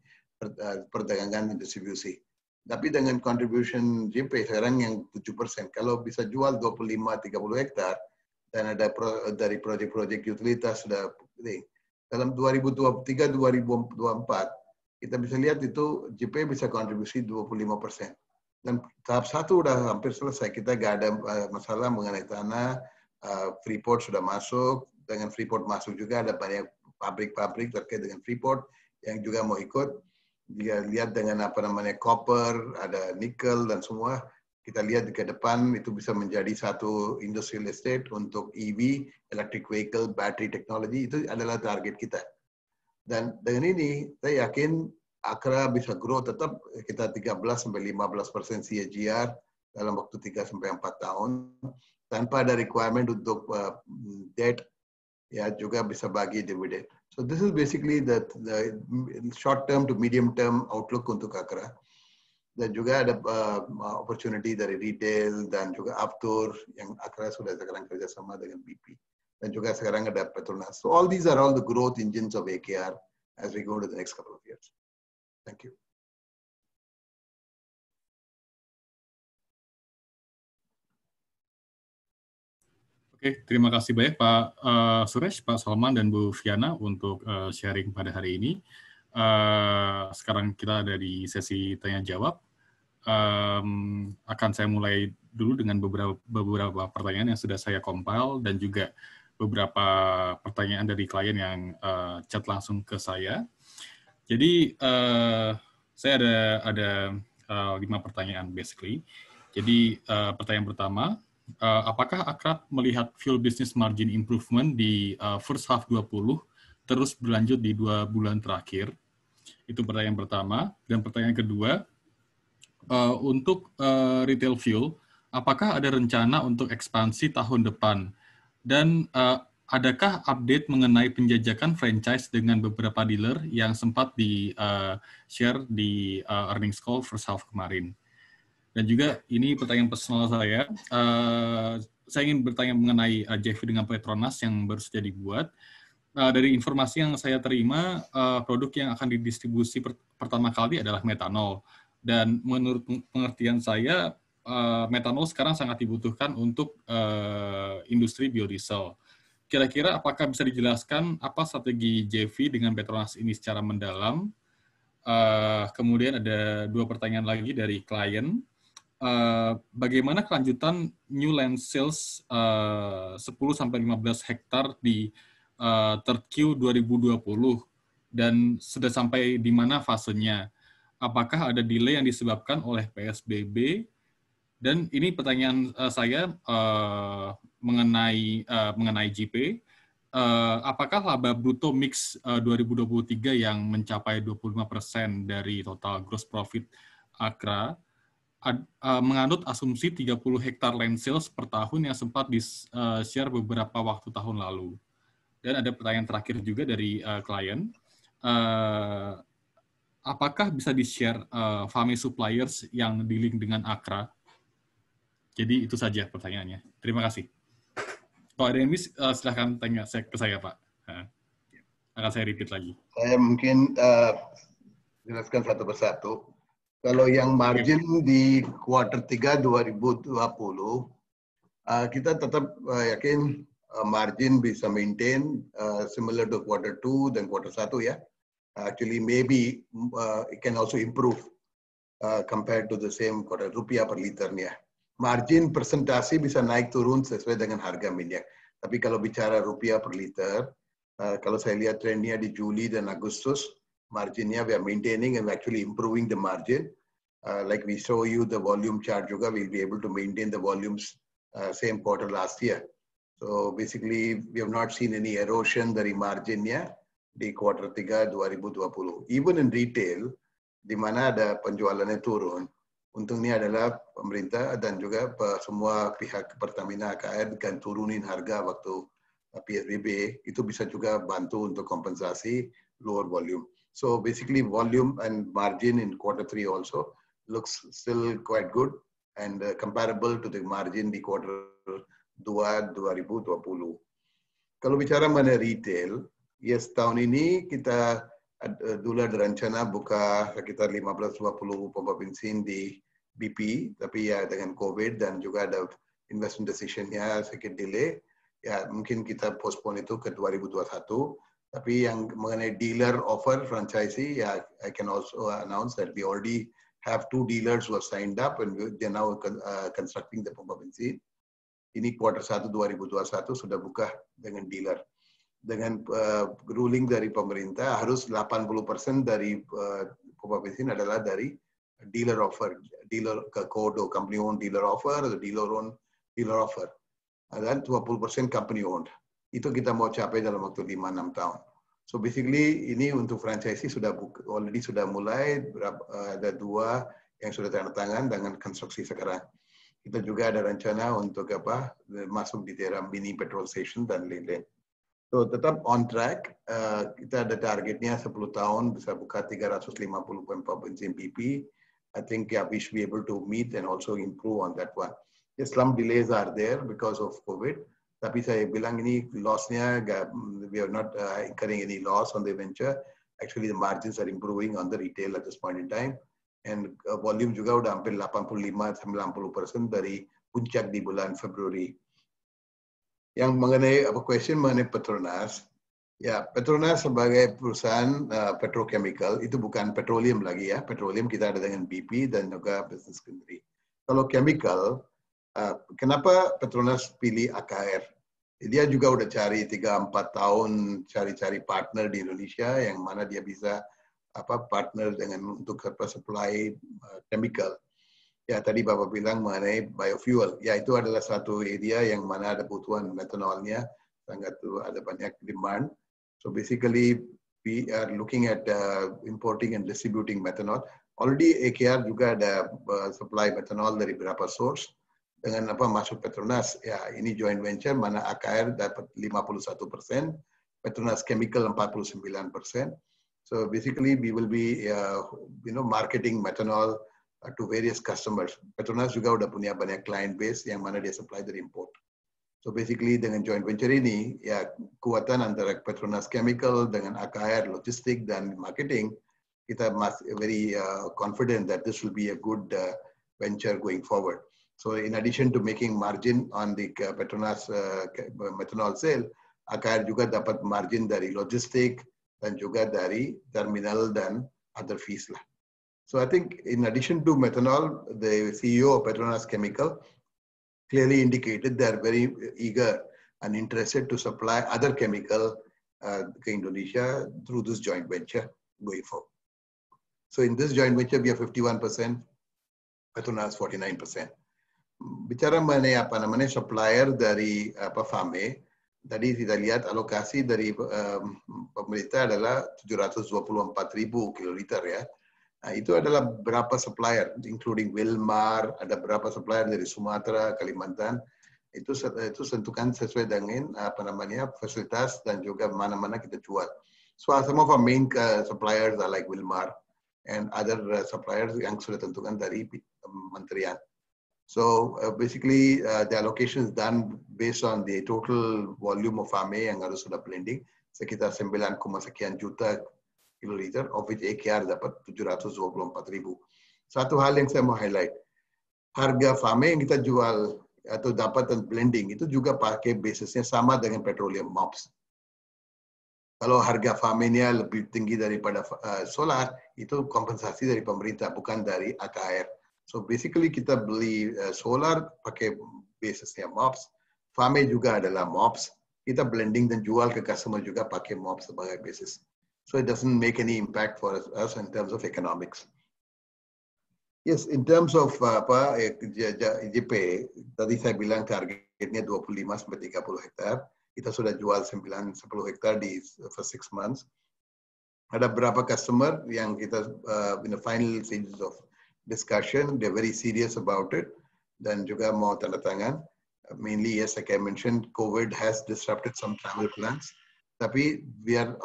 perdagangan dan distribusi. Tapi dengan contribution JP sekarang yang 7%, kalau bisa jual 25-30 hektar dan ada dari proyek-proyek utilitas sudah dalam 2023-2024 kita bisa lihat itu JP bisa kontribusi 25%. Dan tahap 1 udah hampir selesai. Kita nggak ada masalah mengenai tanah. Freeport sudah masuk. Dengan Freeport masuk juga ada banyak pabrik-pabrik terkait dengan Freeport yang juga mau ikut. Dia lihat dengan copper, ada nickel dan semua. Kita lihat ke depan itu bisa menjadi satu industrial estate untuk EV, electric vehicle, battery technology. Itu adalah target kita. Dan dengan ini, saya yakin Akra bisa grow tetap kita 13-15% CAGR dalam waktu 3-4 tahun tanpa ada requirement untuk debt, ya juga bisa bagi dividen. So this is basically the short term to medium term outlook untuk Akra. Dan juga ada opportunity dari retail dan juga Aftur yang Akra sudah sekarang kerjasama dengan BP. Dan juga sekarang ada Petronas. So all these are all the growth engines of AKR as we go to the next couple of years. Thank you. Oke, terima kasih banyak Pak Suresh, Pak Salman, dan Bu Fiana untuk sharing pada hari ini. Sekarang kita ada di sesi tanya-jawab. Akan saya mulai dulu dengan beberapa pertanyaan yang sudah saya compile dan juga beberapa pertanyaan dari klien yang chat langsung ke saya. Jadi saya ada 5 pertanyaan basically. Jadi pertanyaan pertama, apakah Akra melihat fuel business margin improvement di first half 20 terus berlanjut di 2 bulan terakhir? Itu pertanyaan pertama. Dan pertanyaan kedua, untuk retail fuel, apakah ada rencana untuk ekspansi tahun depan? Dan adakah update mengenai penjajakan franchise dengan beberapa dealer yang sempat di-share di earnings call first half kemarin? Dan juga ini pertanyaan personal saya. Saya ingin bertanya mengenai JV dengan Petronas yang baru saja dibuat. Dari informasi yang saya terima, produk yang akan didistribusi pertama kali adalah metanol. Dan menurut pengertian saya, metanol sekarang sangat dibutuhkan untuk industri biodiesel. Kira-kira apakah bisa dijelaskan apa strategi JV dengan Petronas ini secara mendalam? Kemudian ada 2 pertanyaan lagi dari klien. Bagaimana kelanjutan new land sales 10-15 hektar di third Q 2020 dan sudah sampai di mana fasenya? Apakah ada delay yang disebabkan oleh PSBB? Dan ini pertanyaan saya mengenai JP. Apakah laba bruto mix 2023 yang mencapai 25% dari total gross profit Akra menganut asumsi 30 hektar land sales per tahun yang sempat di-share beberapa waktu tahun lalu. Dan ada pertanyaan terakhir juga dari klien. Apakah bisa di-share Fame suppliers yang di-link dengan Akra? Jadi itu saja pertanyaannya. Terima kasih. Kalau ada yang miss, silahkan tanya ke saya, Pak. Akan saya repeat lagi. Saya mungkin jelaskan satu persatu. Kalau yang margin di kuartal 3 2020, kita tetap yakin margin bisa maintain similar to quarter 2 dan quarter 1 ya. Actually, maybe it can also improve compared to the same quarter, rupiah per liternya. Margin persentase bisa naik turun sesuai dengan harga minyak. Tapi kalau bicara rupiah per liter, kalau saya lihat trennya di Juli dan Agustus, marginnya we are maintaining and actually improving the margin. Like we show you the volume chart juga, we'll be able to maintain the volumes same quarter last year. So basically, we have not seen any erosion dari marginnya di quarter 3 2020. Even in retail, di mana ada penjualannya turun, untungnya adalah pemerintah dan juga semua pihak Pertamina AKR kan turunin harga waktu PSBB, itu bisa juga bantu untuk kompensasi lower volume. So basically volume and margin in quarter 3 also looks still quite good and comparable to the margin di quarter 2 2020. Kalau bicara mengenai retail, yes, tahun ini kita dulu ada rencana buka sekitar 15-20 pompa bensin di BP, tapi ya dengan COVID dan juga ada investment decision-nya sedikit delay, ya mungkin kita postpone itu ke 2021. Tapi yang mengenai dealer offer franchisee, ya I can also announce that we already have 2 dealers who have signed up and they're now constructing the pompa bensin. Ini quarter 1 2021 sudah buka dengan dealer. Dengan ruling dari pemerintah harus 80% dari pompa bensin adalah dari dealer offer, dealer ke kodo, company owned dealer offer atau dealer owned dealer offer. Dan 20% company owned. Itu kita mau capai dalam waktu 5-6 tahun. So basically ini untuk franchisee sudah already sudah mulai, ada 2 yang sudah tanda tangan dengan konstruksi sekarang. Kita juga ada rencana untuk masuk di daerah mini petrol station dan lain-lain. So tetap on track. Kita ada targetnya 10 tahun bisa buka 350 pompa bensin BP. I think we should be able to meet and also improve on that one. Some delays are there because of COVID. Tapi saya bilang ini loss-nya, we are not incurring any loss on the venture. Actually, the margins are improving on the retail at this point in time. And volume juga udah hampir 85-90% dari puncak di bulan Februari. Yang mengenai question mengenai Petronas, ya Petronas sebagai perusahaan petrochemical itu bukan petroleum lagi ya. Petroleum kita ada dengan BP dan juga business sendiri. Kalau chemical, kenapa Petronas pilih AKR? Dia juga udah cari 3-4 tahun cari-cari partner di Indonesia yang mana dia bisa partner dengan untuk supply chemical. Ya tadi Bapak bilang mengenai biofuel. Ya itu adalah satu area yang mana ada kebutuhan metanolnya, sangat ada banyak demand. So basically we are looking at importing and distributing methanol. Already AKR juga ada supply methanol dari beberapa source. Dengan masuk Petronas, ya ini joint venture mana AKR dapat 51%, Petronas Chemical 49%. So basically we will be marketing methanol to various customers. Petronas juga udah punya banyak client base yang mana dia supply dari import. So basically dengan joint venture ini, ya kekuatan antara Petronas Chemical dengan AKR logistik dan marketing, kita very confident that this will be a good venture going forward. So in addition to making margin on the Petronas methanol sale, AKR juga dapat margin dari logistik dan juga dari terminal dan other fees lah. So I think in addition to methanol, the CEO of Petronas Chemical clearly indicated they are very eager and interested to supply other chemical to Indonesia through this joint venture going forward. So in this joint venture, we have 51%, Petronas 49%. Bicara mengenai supplier dari Fame, tadi kita lihat alokasi dari pemerintah adalah 724.000 kiloliter ya. Nah, itu adalah berapa supplier, including Wilmar, ada berapa supplier dari Sumatera, Kalimantan. Itu tentukan sesuai dengan fasilitas dan juga mana-mana kita jual. So some of our main suppliers are like Wilmar and other suppliers yang sudah tentukan dari Menterian. So basically the allocation is done based on the total volume of FAME yang harus sudah blending sekitar 9, sekian juta kiloliter, of which AKR dapat 724.000. Satu hal yang saya mau highlight, harga FAME yang kita jual atau dapat dan blending itu juga pakai basisnya sama dengan petroleum MOPS. Kalau harga FAME-nya lebih tinggi daripada solar, itu kompensasi dari pemerintah, bukan dari AKR. So basically kita beli solar pakai basisnya MOPS, FAME juga adalah MOPS, kita blending dan jual ke customer juga pakai MOPS sebagai basis. So it doesn't make any impact for us in terms of economics. Yes, in terms of JP, tadi saya bilang targetnya 25 sampai 30 hektar. Kita sudah jual 9-10 hektar di first 6 months. Ada berapa customer yang kita in the final stages of discussion, they're very serious about it, dan juga mau tanda tangan. Mainly, yes, like I mentioned, COVID has disrupted some travel plans. Tapi we are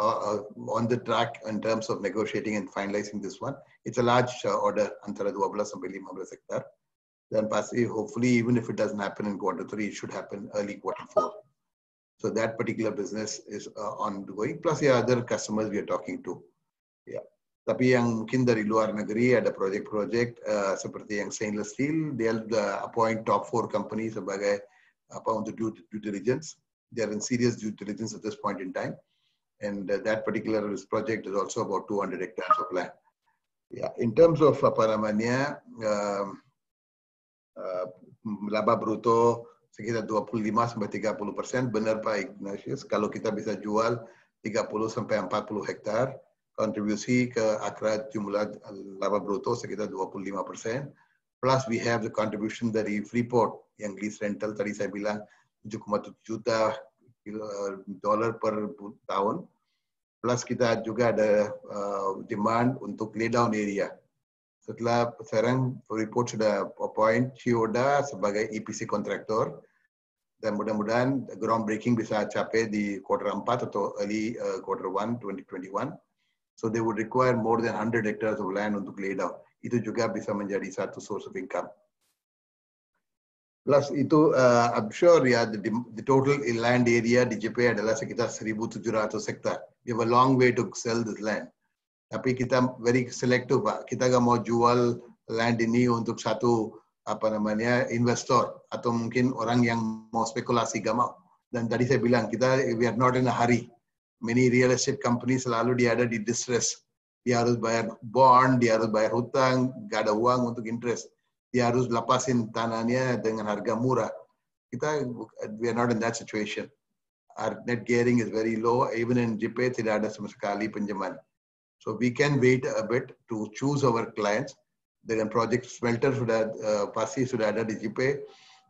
on the track in terms of negotiating and finalizing this one. It's a large order antara 12 sampai 15 hektar. Dan pasti, hopefully, even if it doesn't happen in quarter 3, it should happen early quarter 4. So that particular business is ongoing. Plus, the other customers we are talking to. Yeah. Tapi yang mungkin dari luar negeri ada project-project seperti yang Stainless Steel, they'll appoint top 4 companies sebagai untuk due diligence. They are in serious due diligence at this point in time. And that particular project is also about 200 hectares of land. Yeah. In terms of laba bruto sekitar 25-30%, benar Pak Ignatius, kalau kita bisa jual 30-40 hektar, kontribusi ke Akra jumlah laba bruto sekitar 25%. Plus we have the contribution dari Freeport yang lease rental tadi saya bilang 7,7 juta dolar per tahun. Plus kita juga ada demand untuk laydown area. Setelah sekarang Freeport sudah appoint Chiyoda sebagai EPC kontraktor dan mudah-mudahan groundbreaking bisa capai di quarter 4 atau early quarter 1 2021. So they would require more than 100 hectares of land untuk laydown. Itu juga bisa menjadi satu source of income. Plus itu, I'm sure ya, the total land area di JP adalah sekitar 1.700 hektar. We have a long way to sell this land. Tapi kita very selective, Pak. Kita nggak mau jual land ini untuk satu investor atau mungkin orang yang mau spekulasi, nggak mau. Dan tadi saya bilang we are not in a hurry. Many real estate companies selalu dia ada di distress. Dia harus bayar bond, dia harus bayar hutang, nggak ada uang untuk interest. Dia harus lepasin tanahnya dengan harga murah. We are not in that situation. Our net gearing is very low. Even in JP tidak ada sama sekali pinjaman. So we can wait a bit to choose our clients. Dengan project smelter pasti sudah ada di JP.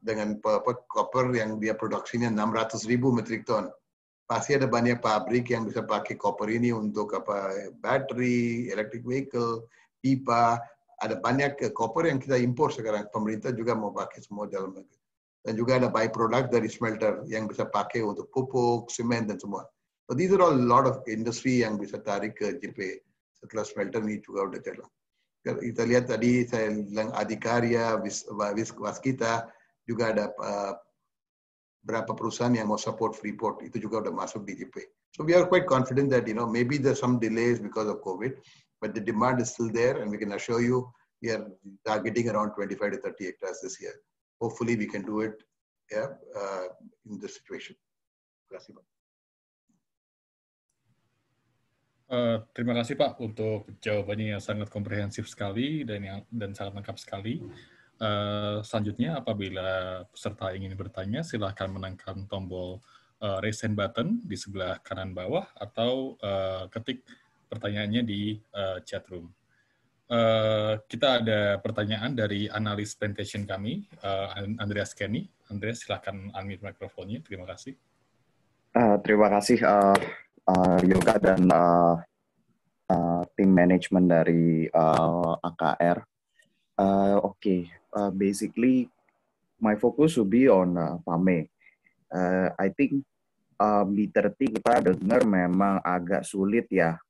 Dengan copper yang dia produksinya 600.000 metric ton. Pasti ada banyak pabrik yang bisa pakai copper ini untuk battery, electric vehicle, pipa. Ada banyak copper yang kita impor sekarang. Pemerintah juga mau pakai semua dalam negeri. Dan juga ada byproduct dari smelter yang bisa pakai untuk pupuk, semen, dan semua. So these are all a lot of industry yang bisa tarik ke JP. Setelah smelter ini juga udah jalan. Kita lihat tadi saya bilang Adikarya, Waskita, juga ada berapa perusahaan yang mau support Freeport. Itu juga udah masuk di JP. So we are quite confident that, maybe there's some delays because of COVID. But the demand is still there, and we can assure you we are targeting around 25 to 30 hectares this year. Hopefully, we can do it in this situation. Terima kasih, Pak. Terima kasih Pak untuk jawabannya yang sangat komprehensif sekali dan sangat lengkap sekali. Selanjutnya, apabila peserta ingin bertanya, silahkan menekan tombol raise hand button di sebelah kanan bawah atau ketik pertanyaannya di chat room. Kita ada pertanyaan dari analis presentation kami, Andreas Kenny. Andreas, silakan unmute mikrofonnya. Terima kasih. Terima kasih Yoga dan tim manajemen dari AKR. Basically, my focus will be on FAME. I think B30 kita dengar memang agak sulit ya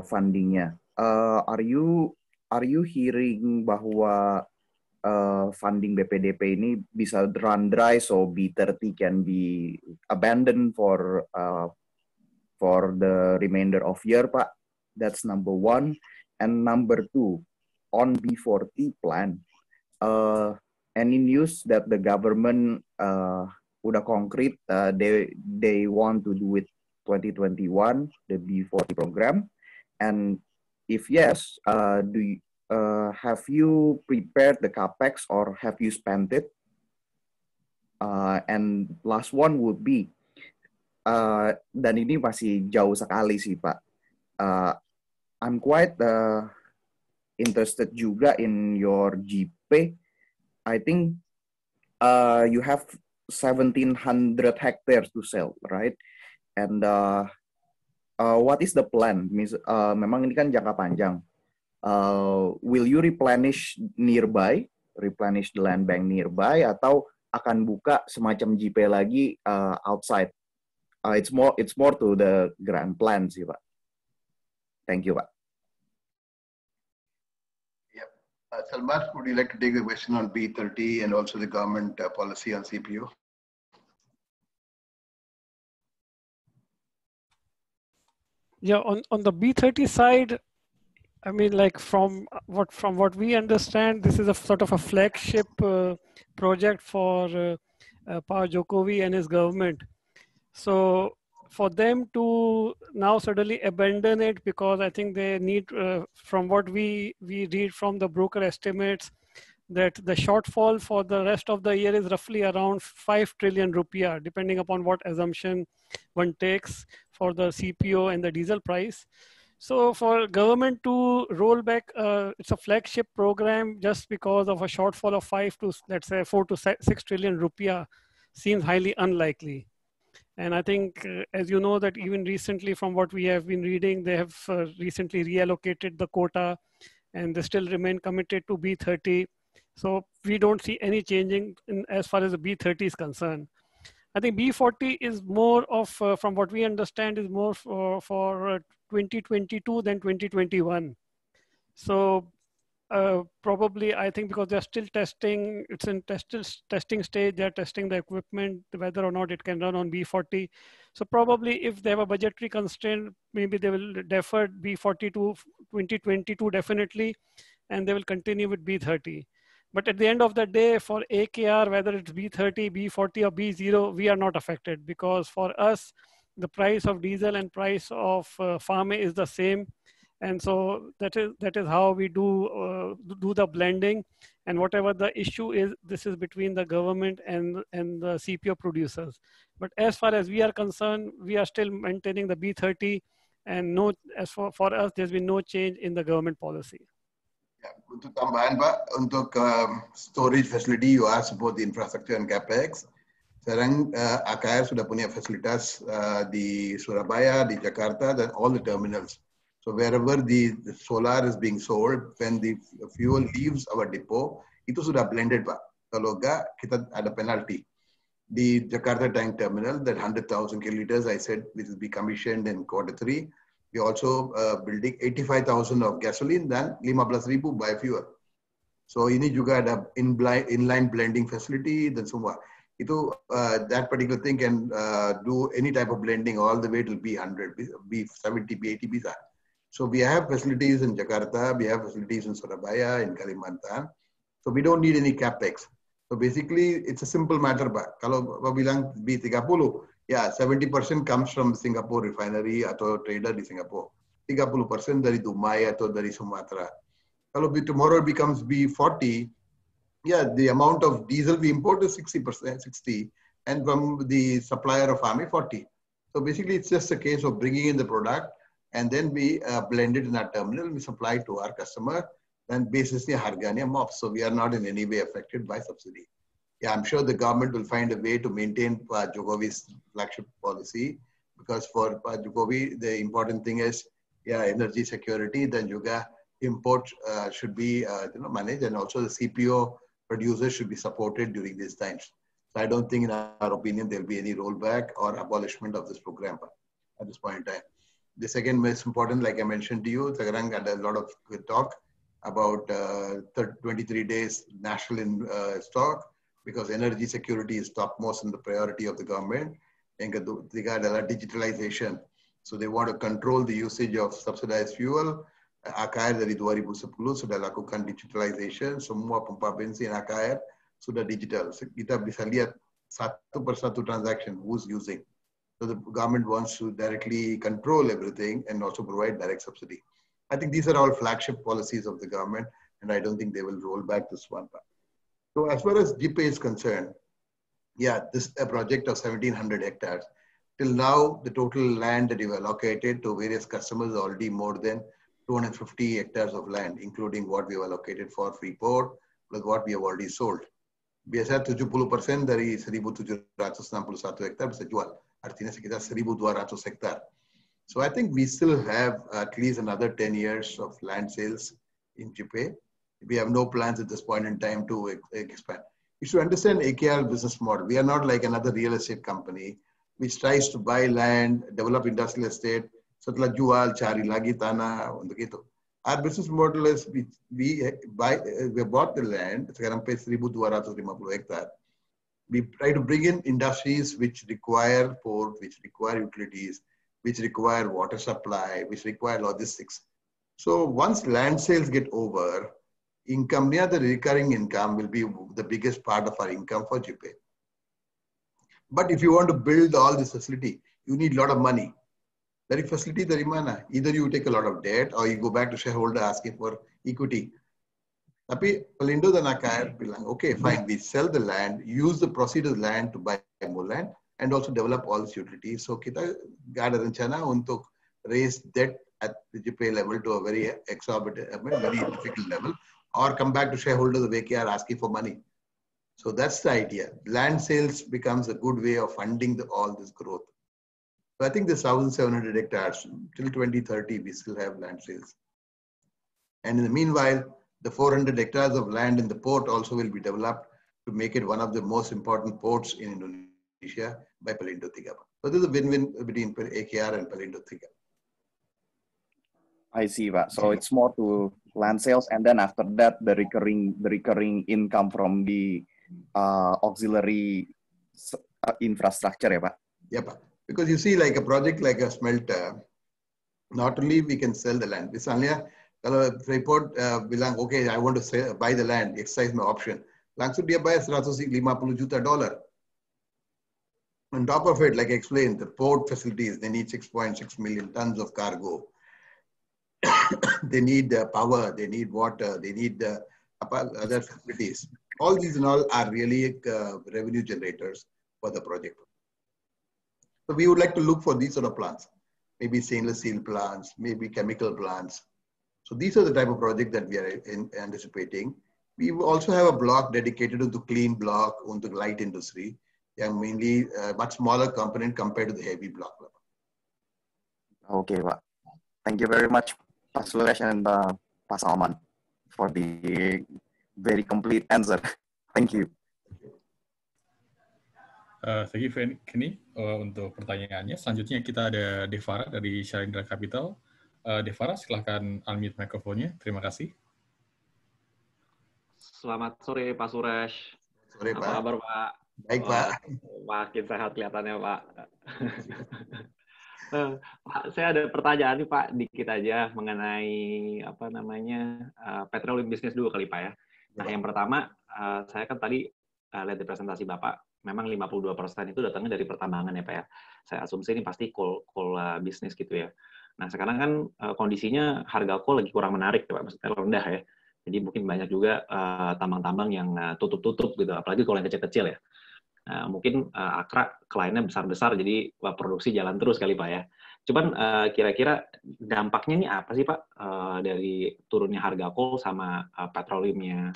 fundingnya. Are you hearing bahwa funding BPDP ini bisa run dry, so B30 can be abandoned for the remainder of year, Pak? That's number one. And number two, on B40 plan, any news that the government udah concrete, they want to do it 2021, the B40 program? And if yes, have you prepared the capex or have you spent it? And last one would be, dan ini masih jauh sekali sih Pak. I'm quite interested juga in your GP. I think you have 1,700 hectares to sell, right? And what is the plan? Memang ini kan jangka panjang. Will you replenish the land bank nearby, atau akan buka semacam GP lagi outside? It's more to the grand plan sih Pak. Thank you Pak. Yep. Salman, would you like to take the question on B30 and also the government policy on CPO? Yeah, on the B30 side, I mean, like from what we understand, this is a sort of a flagship project for Pa Jokowi and his government. So for them to now suddenly abandon it, because I think they need, from what we read from the broker estimates, that the shortfall for the rest of the year is roughly around 5 trillion rupiah, depending upon what assumption one takes for the CPO and the diesel price. So for government to roll back, it's a flagship program just because of a shortfall of 4 to 6 trillion rupiah seems highly unlikely. And I think, as you know, that even recently from what we have been reading, they have recently reallocated the quota and they still remain committed to B30. So we don't see any changing as far as the B30 is concerned. I think B40 is more of, from what we understand, is more for 2022 than 2021. So probably, I think because they're still testing, it's in testing stage, they're testing the equipment, whether or not it can run on B40. So probably if they have a budgetary constraint, maybe they will defer B40 to 2022 definitely, and they will continue with B30. But at the end of the day, for AKR, whether it's B30, B40 or B0, we are not affected, because for us, the price of diesel and price of FAME is the same. And so that is how we do the blending. And whatever the issue is, this is between the government and the CPO producers. But as far as we are concerned, we are still maintaining the B30, and as for us, there's been no change in the government policy. Ya, untuk tambahan Pak, untuk storage facility, you asked about the infrastructure and capex. Sekarang AKR sudah punya fasilitas di Surabaya, di Jakarta, dan all the terminals. So wherever the solar is being sold, when the fuel leaves our depot, itu sudah blended Pak. Kalau enggak, kita ada penalty. The Jakarta Tank Terminal, that 100,000 kiloliters, I said, which will be commissioned in Q3. We also building 85,000 of gasoline dan 15,000 biofuel. So ini juga ada inline blending facility dan semua. Itu that particular thing can do any type of blending all the way to B100, B70, B80 bisa. So we have facilities in Jakarta, we have facilities in Surabaya, in Kalimantan. So we don't need any capex. So basically, it's a simple matter, Pak. Kalau bilang B30, yeah, 70% comes from Singapore refinery atau trader di Singapore. 30% dari Dumai atau dari Sumatera. Kalau tomorrow becomes B40, yeah, the amount of diesel we import is 60%, and from the supplier of FAME, 40. So basically, it's just a case of bringing in the product, and then we blend it in our terminal, we supply to our customer, and basically harganya MOF. So we are not in any way affected by subsidy. Yeah, I'm sure the government will find a way to maintain Jokowi's flagship policy, because for Jokowi, the important thing is energy security, dan juga import should be managed, and also the CPO producers should be supported during these times. So I don't think, in our opinion, there will be any rollback or abolishment of this program at this point in time. The second most important, like I mentioned to you, Tagarang had a lot of good talk about 23 days national stock, because energy security is topmost in the priority of the government. And digitalization. So they want to control the usage of subsidized fuel. AKR dari 2010 sudah lakukan digitalization, semua pompa bensin AKR sudah digital. Kita bisa lihat satu persatu transaction who's using. So the government wants to directly control everything and also provide direct subsidy. I think these are all flagship policies of the government, and I don't think they will roll back this one. So as far as GPay is concerned, this is a project of 1,700 hectares. Till now, the total land that you've allocated to various customers is already more than 250 hectares of land, including what we have allocated for Freeport, plus what we have already sold. Biasa 70% dari 1,761 hektar bisa jual. Artinya sekitar 1,200 hektar. So I think we still have at least another 10 years of land sales in GPay. We have no plans at this point in time to expand. You should understand AKR business model. We are not like another real estate company which tries to buy land, develop industrial estate, setelah jual, cari lagi tanah, untuk itu. Our business model is we bought the land, sekarang sampai 1,250 hektar. We try to bring in industries which require port, which require utilities, which require water supply, which require logistics. So once land sales get over, income, near the recurring income will be the biggest part of our income for GPay. But if you want to build all this facility, you need a lot of money. Dari facility dari mana? Either you take a lot of debt or you go back to shareholder asking for equity. Tapi Pelindo dan AKR bilang, okay, fine, we sell the land, use the proceeds of the land to buy more land, and also develop all these utilities. So kita gak ada rencana untuk raise debt at the GPay level to a very exorbitant, very difficult level, or come back to shareholders of AKR asking for money. So that's the idea. Land sales becomes a good way of funding all this growth. So I think the 1,700 hectares, till 2030, we still have land sales. And in the meanwhile, the 400 hectares of land in the port also will be developed to make it one of the most important ports in Indonesia by Pelindo Tiga. So this is a win-win between AKR and Pelindo Tiga. I see, Pak. So it's more to land sales, and then after that, the recurring income from the auxiliary infrastructure, ya, Pak? Yeah, Pak. Because you see, like a project like a smelter, not only we can sell the land. Misalnya, kalau Freeport bilang, okay, I want to buy the land, exercise my option. Langsung dia bayar $150 juta. On top of it, like I explained, the port facilities, they need 6.6 million tons of cargo. They need power, they need water, they need other facilities. All these and all are really revenue generators for the project. So we would like to look for these sort of plants, maybe stainless steel plants, maybe chemical plants. So these are the type of projects that we are anticipating. We also have a block dedicated to the clean block, on the light industry. They are mainly much smaller component compared to the heavy block. Okay, Pak. Thank you very much, Pak Suresh and Pak Salman, for the very complete answer. Thank you. Thank you, Kenny, untuk pertanyaannya. Selanjutnya kita ada Devara dari Shalindra Capital. Devara, silahkan unmute mikrofonnya. Terima kasih. Selamat sore, Pak Suresh. Sore, Pak. Apa kabar, Pak? Baik, Pak. Makin sehat kelihatannya, Pak. Pak, saya ada pertanyaan nih, Pak, dikit aja mengenai petroleum bisnis dulu kali, Pak ya. Nah, yang pertama, saya kan tadi lihat di presentasi Bapak, memang 52% itu datangnya dari pertambangan ya, Pak ya. Saya asumsi ini pasti coal bisnis gitu ya. Nah, sekarang kan kondisinya harga coal lagi kurang menarik ya, Pak, maksudnya rendah ya. Jadi mungkin banyak juga tambang-tambang yang tutup-tutup gitu, apalagi kalau yang kecil-kecil ya. Mungkin Akra kliennya besar-besar, jadi produksi jalan terus kali Pak ya. Cuman kira-kira dampaknya ini apa sih Pak dari turunnya harga coal sama petroleumnya,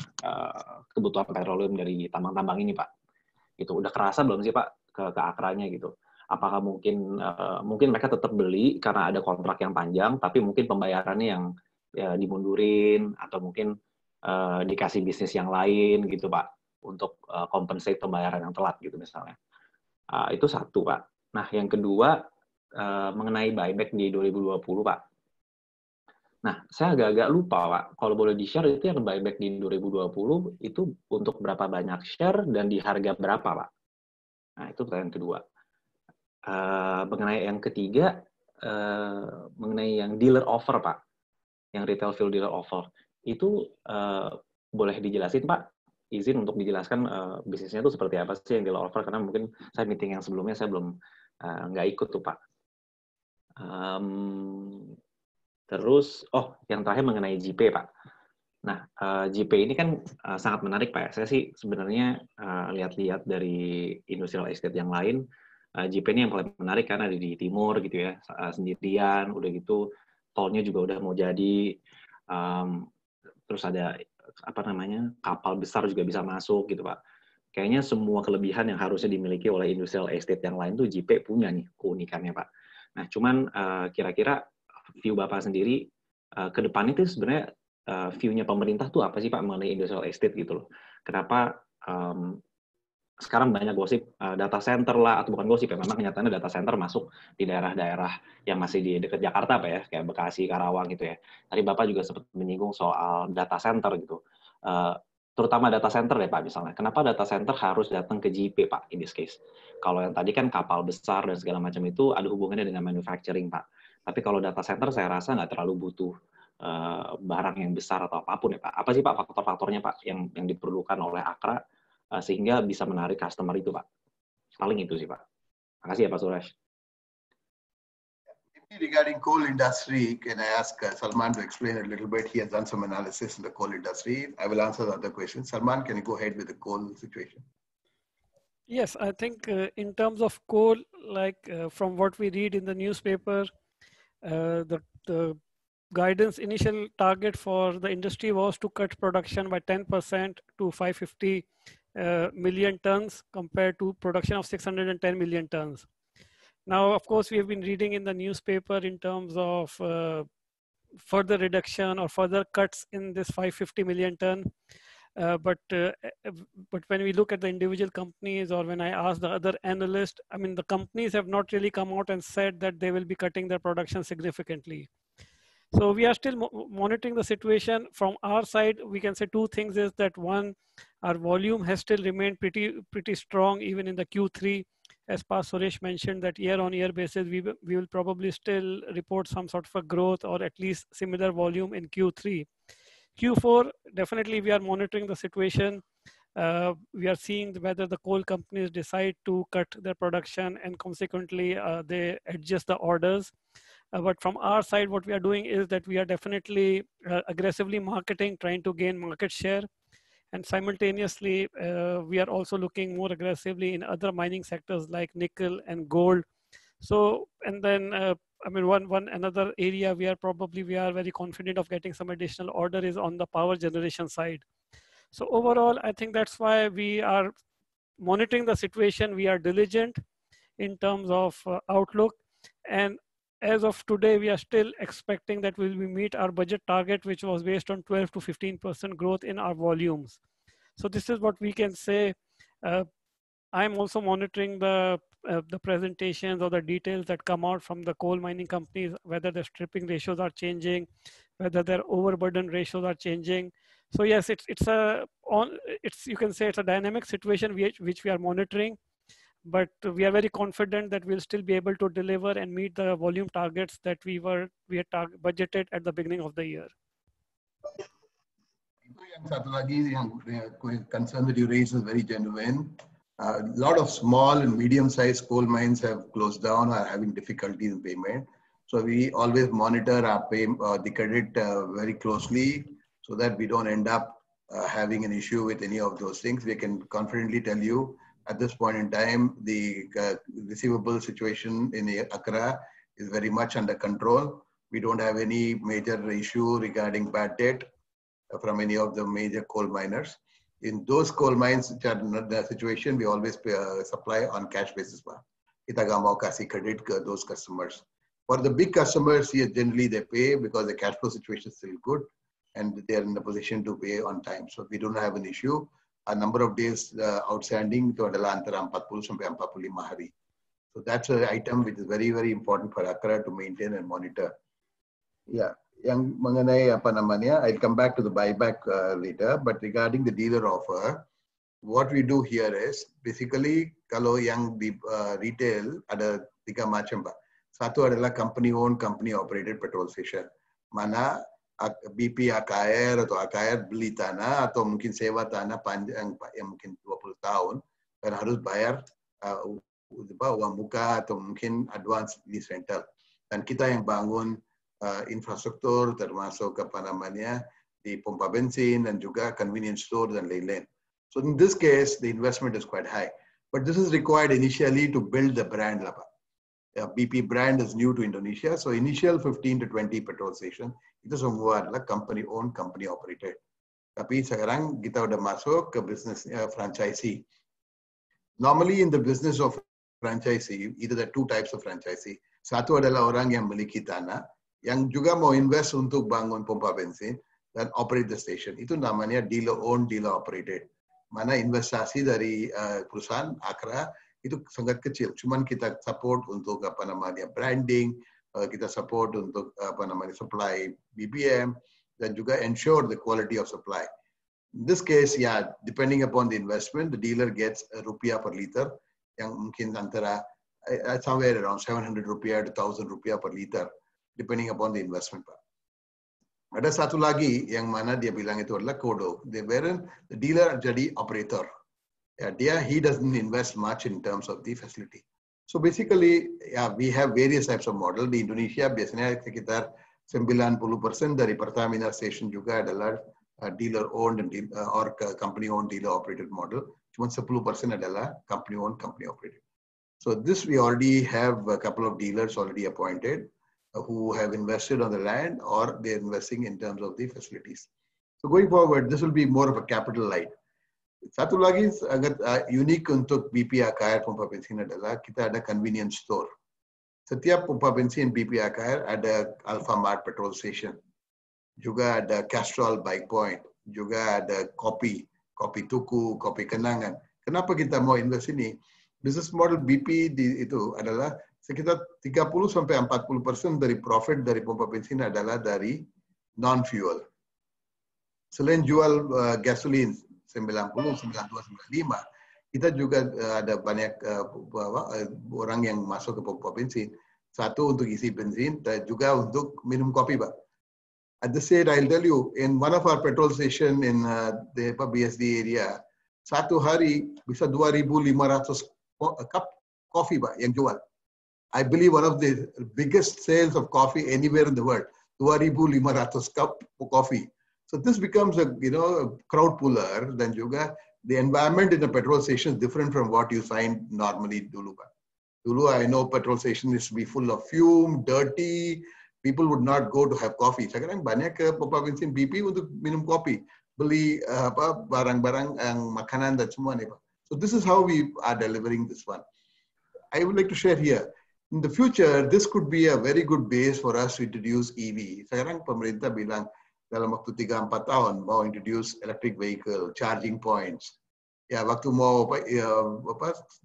kebutuhan petroleum dari tambang-tambang ini Pak? Itu udah kerasa belum sih Pak ke Akranya gitu? Apakah mungkin mungkin mereka tetap beli karena ada kontrak yang panjang, tapi mungkin pembayarannya yang dimundurin atau mungkin dikasih bisnis yang lain gitu Pak untuk compensate pembayaran yang telat gitu misalnya. Itu satu Pak. Nah yang kedua mengenai buyback di 2020 Pak. Nah saya agak-agak lupa Pak, kalau boleh di-share itu yang buyback di 2020 itu untuk berapa banyak share dan di harga berapa Pak? Nah itu pertanyaan kedua. Mengenai yang ketiga, mengenai yang dealer offer Pak, yang retail fuel dealer offer, itu boleh dijelasin Pak? Izin untuk dijelaskan bisnisnya itu seperti apa sih yang dealer offer, karena mungkin saya meeting yang sebelumnya saya belum nggak ikut tuh Pak. Terus, yang terakhir mengenai GP Pak. Nah, GP ini kan sangat menarik Pak. Saya sih sebenarnya lihat-lihat dari industrial estate yang lain, GP ini yang paling menarik karena ada di timur gitu ya, sendirian, udah gitu tolnya juga udah mau jadi, terus ada apa namanya kapal besar juga bisa masuk gitu Pak. Kayaknya semua kelebihan yang harusnya dimiliki oleh industrial estate yang lain tuh GP punya nih keunikannya Pak. Nah cuman kira-kira view Bapak sendiri ke depan itu sebenarnya view-nya pemerintah tuh apa sih Pak mengenai industrial estate gitu loh. Kenapa sekarang banyak gosip data center lah, atau bukan gosip ya, memang kenyataannya data center masuk di daerah-daerah yang masih di dekat Jakarta Pak ya, kayak Bekasi, Karawang gitu ya. Tadi Bapak juga sempat menyinggung soal data center gitu. Terutama data center deh Pak misalnya. Kenapa data center harus datang ke GP Pak in this case? Kalau yang tadi kan kapal besar dan segala macam itu ada hubungannya dengan manufacturing Pak. Tapi kalau data center saya rasa nggak terlalu butuh barang yang besar atau apapun ya Pak. Apa sih Pak faktor-faktornya Pak yang diperlukan oleh Akra sehingga bisa menarik customer itu Pak? Paling itu sih Pak. Makasih ya Pak Suresh. Regarding coal industry, can I ask Salman to explain a little bit? He has done some analysis in the coal industry. I will answer the other questions. Salman, can you go ahead with the coal situation? Yes, I think in terms of coal, like from what we read in the newspaper, the guidance initial target for the industry was to cut production by 10% to 550 million tons compared to production of 610 million tons. Now, of course, we have been reading in the newspaper in terms of further reduction or further cuts in this 550 million ton. But when we look at the individual companies, or when I ask the other analysts, I mean, the companies have not really come out and said that they will be cutting their production significantly. So we are still monitoring the situation. From our side, we can say two things is that one, our volume has still remained pretty strong even in the Q3. As Pa Suresh mentioned, that year-on-year basis, we will probably still report some sort of a growth or at least similar volume in Q3. Q4, definitely we are monitoring the situation. We are seeing whether the coal companies decide to cut their production and consequently they adjust the orders. But from our side, what we are doing is that we are definitely aggressively marketing, trying to gain market share. And simultaneously, we are also looking more aggressively in other mining sectors like nickel and gold. So, and then, I mean, another area we are very confident of getting some additional order is on the power generation side. So overall, I think that's why we are monitoring the situation. We are diligent in terms of outlook. And as of today, we are still expecting that we will meet our budget target, which was based on 12 to 15% growth in our volumes. So this is what we can say. I'm also monitoring the presentations or the details that come out from the coal mining companies, whether the stripping ratios are changing, whether their overburden ratios are changing. So yes, you can say it's a dynamic situation which we are monitoring. But we are very confident that we'll still be able to deliver and meet the volume targets that we had budgeted at the beginning of the year. Satu lagi yang concern that you raised is very genuine. A lot of small and medium-sized coal mines have closed down or are having difficulties in payment. So we always monitor our the credit very closely so that we don't end up having an issue with any of those things. We can confidently tell you at this point in time, the receivable situation in Accra is very much under control. We don't have any major issue regarding bad debt from any of the major coal miners. In those coal mines which are in the situation, we always supply on cash basis. kita nggak mau kasih credit ke those customers. For the big customers, yeah, generally they pay because the cash flow situation is still good and they are in a position to pay on time. So we don't have an issue. A number of days outstanding itu adalah antara 40 sampai 45 hari. So that's an item which is very, very important for Accra to maintain and monitor. Yeah, yang mengenai apa namanya, I'll come back to the buyback later, but regarding the dealer offer, what we do here is, basically, kalau yang di retail, ada 3 macam, Pak. Satu adalah company-owned, company-operated petrol station. Mana BP AKR atau AKR beli tanah atau mungkin sewa tanah panjang yang mungkin 20 tahun dan harus bayar uang muka atau mungkin advance lease rental. Dan kita yang bangun infrastruktur termasuk apa namanya di pompa bensin dan juga convenience store dan lain-lain. So in this case, the investment is quite high. But this is required initially to build the brand lah, Pak. BP brand is new to Indonesia, so initial 15 to 20 petrol station itu semua adalah company owned, company operated. Tapi sekarang kita udah masuk ke business franchisee. Normally in the business of franchisee, either there are 2 types of franchisee. Satu adalah orang yang memiliki tanah, yang juga mau invest untuk bangun pompa bensin dan operate the station. Itu namanya dealer owned, dealer operated. Mana investasi dari perusahaan Accra itu sangat kecil. Cuman kita support untuk apa namanya branding, kita support untuk apa namanya supply BBM dan juga ensure the quality of supply. In this case, yeah, depending upon the investment, the dealer gets rupiah per liter, yang mungkin antara somewhere around 700 rupiah to 1,000 rupiah per liter, depending upon the investment. Ada satu lagi yang mana dia bilang itu adalah kodo. The dealer jadi operator. Yeah, he doesn't invest much in terms of the facility. So basically, yeah, we have various types of model. Di Indonesia biasanya sekitar 90% dari Pertamina station juga adalah dealer owned or company owned, dealer operated model. Cuma 10% adalah company owned, company operated. So this we already have a couple of dealers already appointed who have invested on the land or they're investing in terms of the facilities. So going forward, this will be more of a capital light. Satu lagi agak unik untuk BP AKR pompa bensin adalah kita ada convenience store. Setiap pompa bensin BP AKR ada Alfamart petrol station. Juga ada Castrol bike point. Juga ada kopi tuku, kopi kenangan. Kenapa kita mau invest ini? Business model BP itu adalah sekitar 30-40% dari profit dari pompa bensin adalah dari non-fuel. Selain jual gasoline, 90, 92, 95. Kita juga ada banyak orang yang masuk ke pompa bensin. Satu untuk isi bensin dan juga untuk minum kopi, Pak. At the same, I'll tell you, in one of our petrol station in the BSD area, satu hari bisa 2,500 cup coffee, Pak, yang jual. I believe one of the biggest sales of coffee anywhere in the world, 2,500 cup coffee. So this becomes a crowd puller. Dan juga the environment in a petrol station is different from what you find normally dulu. Dulu I know petrol station is to be full of fume, dirty. People would not go to have coffee. Sekarang banyak ke pompa bensin BP untuk minum kopi, beli barang-barang yang makanan dan semua nih, Pak. So this is how we are delivering this one. I would like to share here. In the future, this could be a very good base for us to introduce EV. Sekarang pemerintah bilang dalam waktu 3-4 tahun mau introduce electric vehicle, charging points. Ya, waktu mau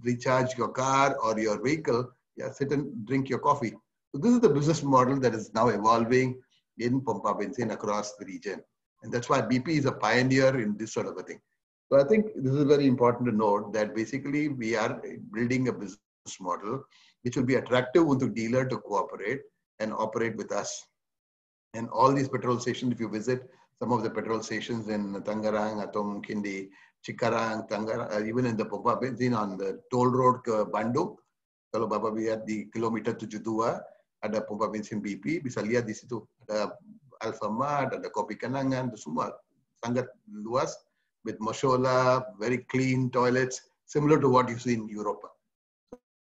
recharge your car or your vehicle, ya, sit and drink your coffee. So this is the business model that is now evolving in pompa bensin across the region. And that's why BP is a pioneer in this sort of a thing. So I think this is very important to note that basically we are building a business model which will be attractive untuk dealer to cooperate and operate with us. And all these petrol stations, if you visit some of the petrol stations in Tangerang atau mungkin di Cikarang, Tangerang, even in the pompa bensin on the toll road ke Bandung, kalau Bapak lihat di kilometer 72, ada pompa bensin BP, bisa lihat di situ. Ada Alfamart, ada kopi kenangan, itu semua sangat luas, with mashallah, very clean toilets, similar to what you see in Europe.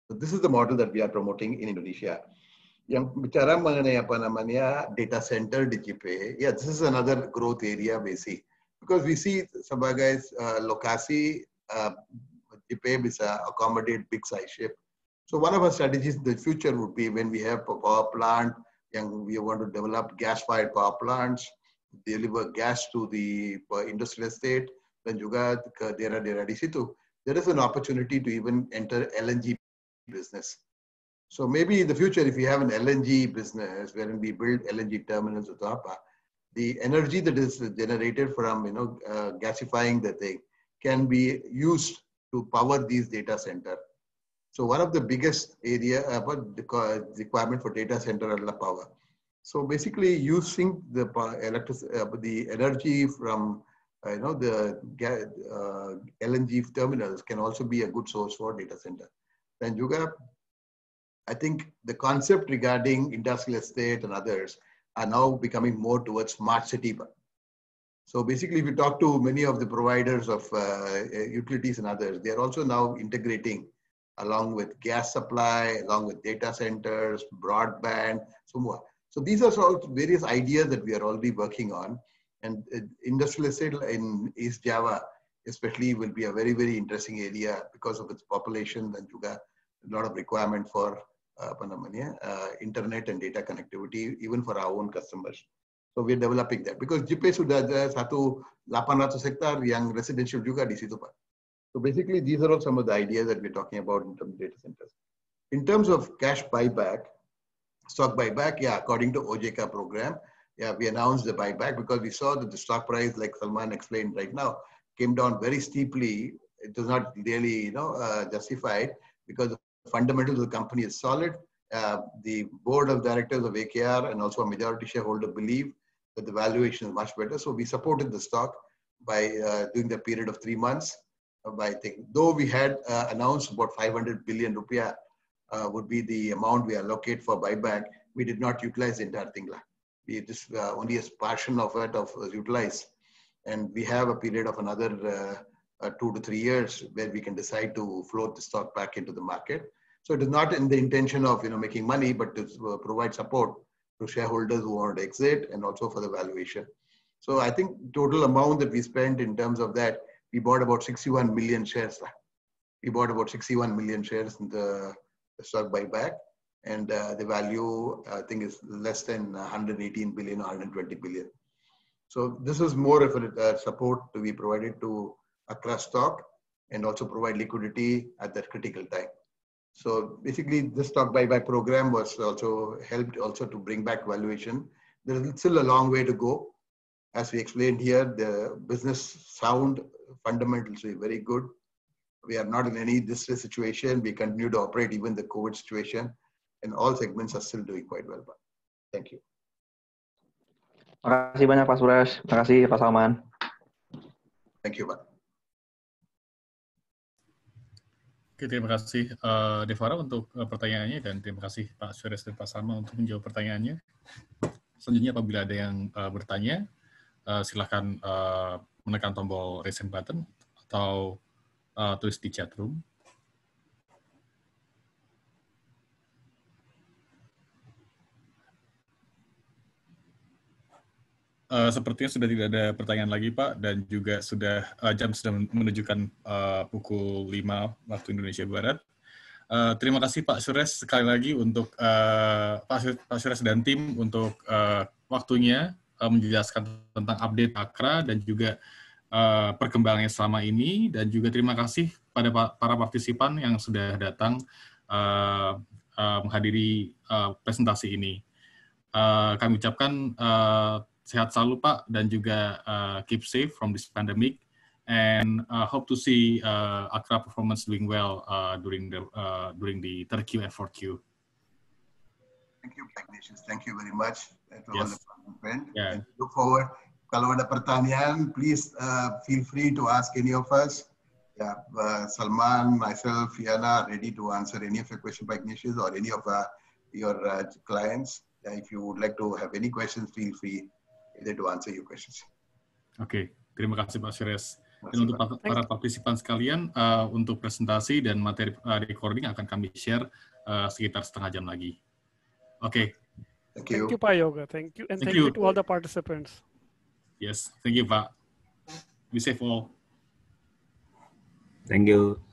So this is the model that we are promoting in Indonesia. Yang bicara mengenai apa namanya data center di JP, yeah, this is another growth area we see. Because we see sebagai lokasi JP bisa accommodate big size ship. So one of our strategies in the future would be when we have a power plant, and we want to develop gas-fired power plants, deliver gas to the industrial estate, dan juga ke daerah-daerah di situ. There is an opportunity to even enter LNG business. So maybe in the future, if we have an LNG business wherein we build LNG terminals atau apa, the energy that is generated from gasifying the thing can be used to power these data center. So one of the biggest area about the requirement for data center is power. So basically, using the the energy from the LNG terminals can also be a good source for data center. Dan juga, I think the concept regarding industrial estate and others are now becoming more towards smart city. So basically, if you talk to many of the providers of utilities and others, they are also now integrating along with gas supply, along with data centers, broadband, so more. So these are all various ideas that we are already working on. And industrial estate in East Java, especially, will be a very, very interesting area because of its population and juga a lot of requirement for internet and data connectivity, even for our own customers. So we're developing that because JIPE sudah ada 800 hektar yang residential juga di situ, Pak. So basically, these are all some of the ideas that we're talking about in terms of data centers. In terms of cash buyback, stock buyback, yeah, according to OJK program, yeah, we announced the buyback because we saw that the stock price, like Salman explained right now, came down very steeply. It was not really, justified because the fundamentals of the company is solid. The board of directors of AKR and also a majority shareholder believe that the valuation is much better. So we supported the stock by doing the period of 3 months. I think, though we had announced about 500 billion rupiah would be the amount we allocate for buyback, we did not utilize the entire thing. We just only a portion of it was utilized. And we have a period of another 2 to 3 years where we can decide to float the stock back into the market. So it is not in the intention of making money, but to provide support to shareholders who want to exit and also for the valuation. So I think total amount that we spent in terms of that, we bought about 61 million shares. We bought about 61 million shares in the stock buyback. And the value, I think, is less than 118 billion or 120 billion. So this is more of a support to be provided to Accra stock and also provide liquidity at that critical time. So basically, this stock buyback program was also helped also to bring back valuation. There is still a long way to go. As we explained here, the business sound fundamentals are very good. We are not in any distress situation. We continue to operate even the COVID situation, and all segments are still doing quite well. Thank you. Terima kasih banyak Pak Suresh. Terima kasih Pak Salman. Thank you, Pak. Oke, terima kasih Devara untuk pertanyaannya, dan terima kasih Pak Suresh dan Pak Salman untuk menjawab pertanyaannya. Selanjutnya apabila ada yang bertanya, silakan menekan tombol raise hand button atau tulis di chat room. Sepertinya sudah tidak ada pertanyaan lagi, Pak, dan juga jam sudah menunjukkan pukul 5 waktu Indonesia Barat. Terima kasih Pak Suresh sekali lagi untuk Pak Suresh dan tim untuk waktunya menjelaskan tentang update Accra dan juga perkembangannya selama ini, dan juga terima kasih pada para partisipan yang sudah datang menghadiri presentasi ini. Kami ucapkan sehat selalu Pak, dan juga keep safe from this pandemic, and hope to see Accra performance doing well during the third Q and fourth Q. Thank you, Ignatius. Thank you very much to all the participants. Yeah. And look forward. Kalau ada pertanyaan, please feel free to ask any of us. Yeah, Salman, myself, Fiana, ready to answer any of your questions by Ignatius or any of your clients. If you would like to have any questions, feel free either to answer your questions. Oke, terima kasih Pak Suresh. Dan untuk para partisipan sekalian, untuk presentasi dan materi recording akan kami share sekitar setengah jam lagi. Oke. Thank you. Thank you, Pak Yoga. Thank you. And thank you to all the participants. Yes, thank you, Pak. Be safe all. Thank you.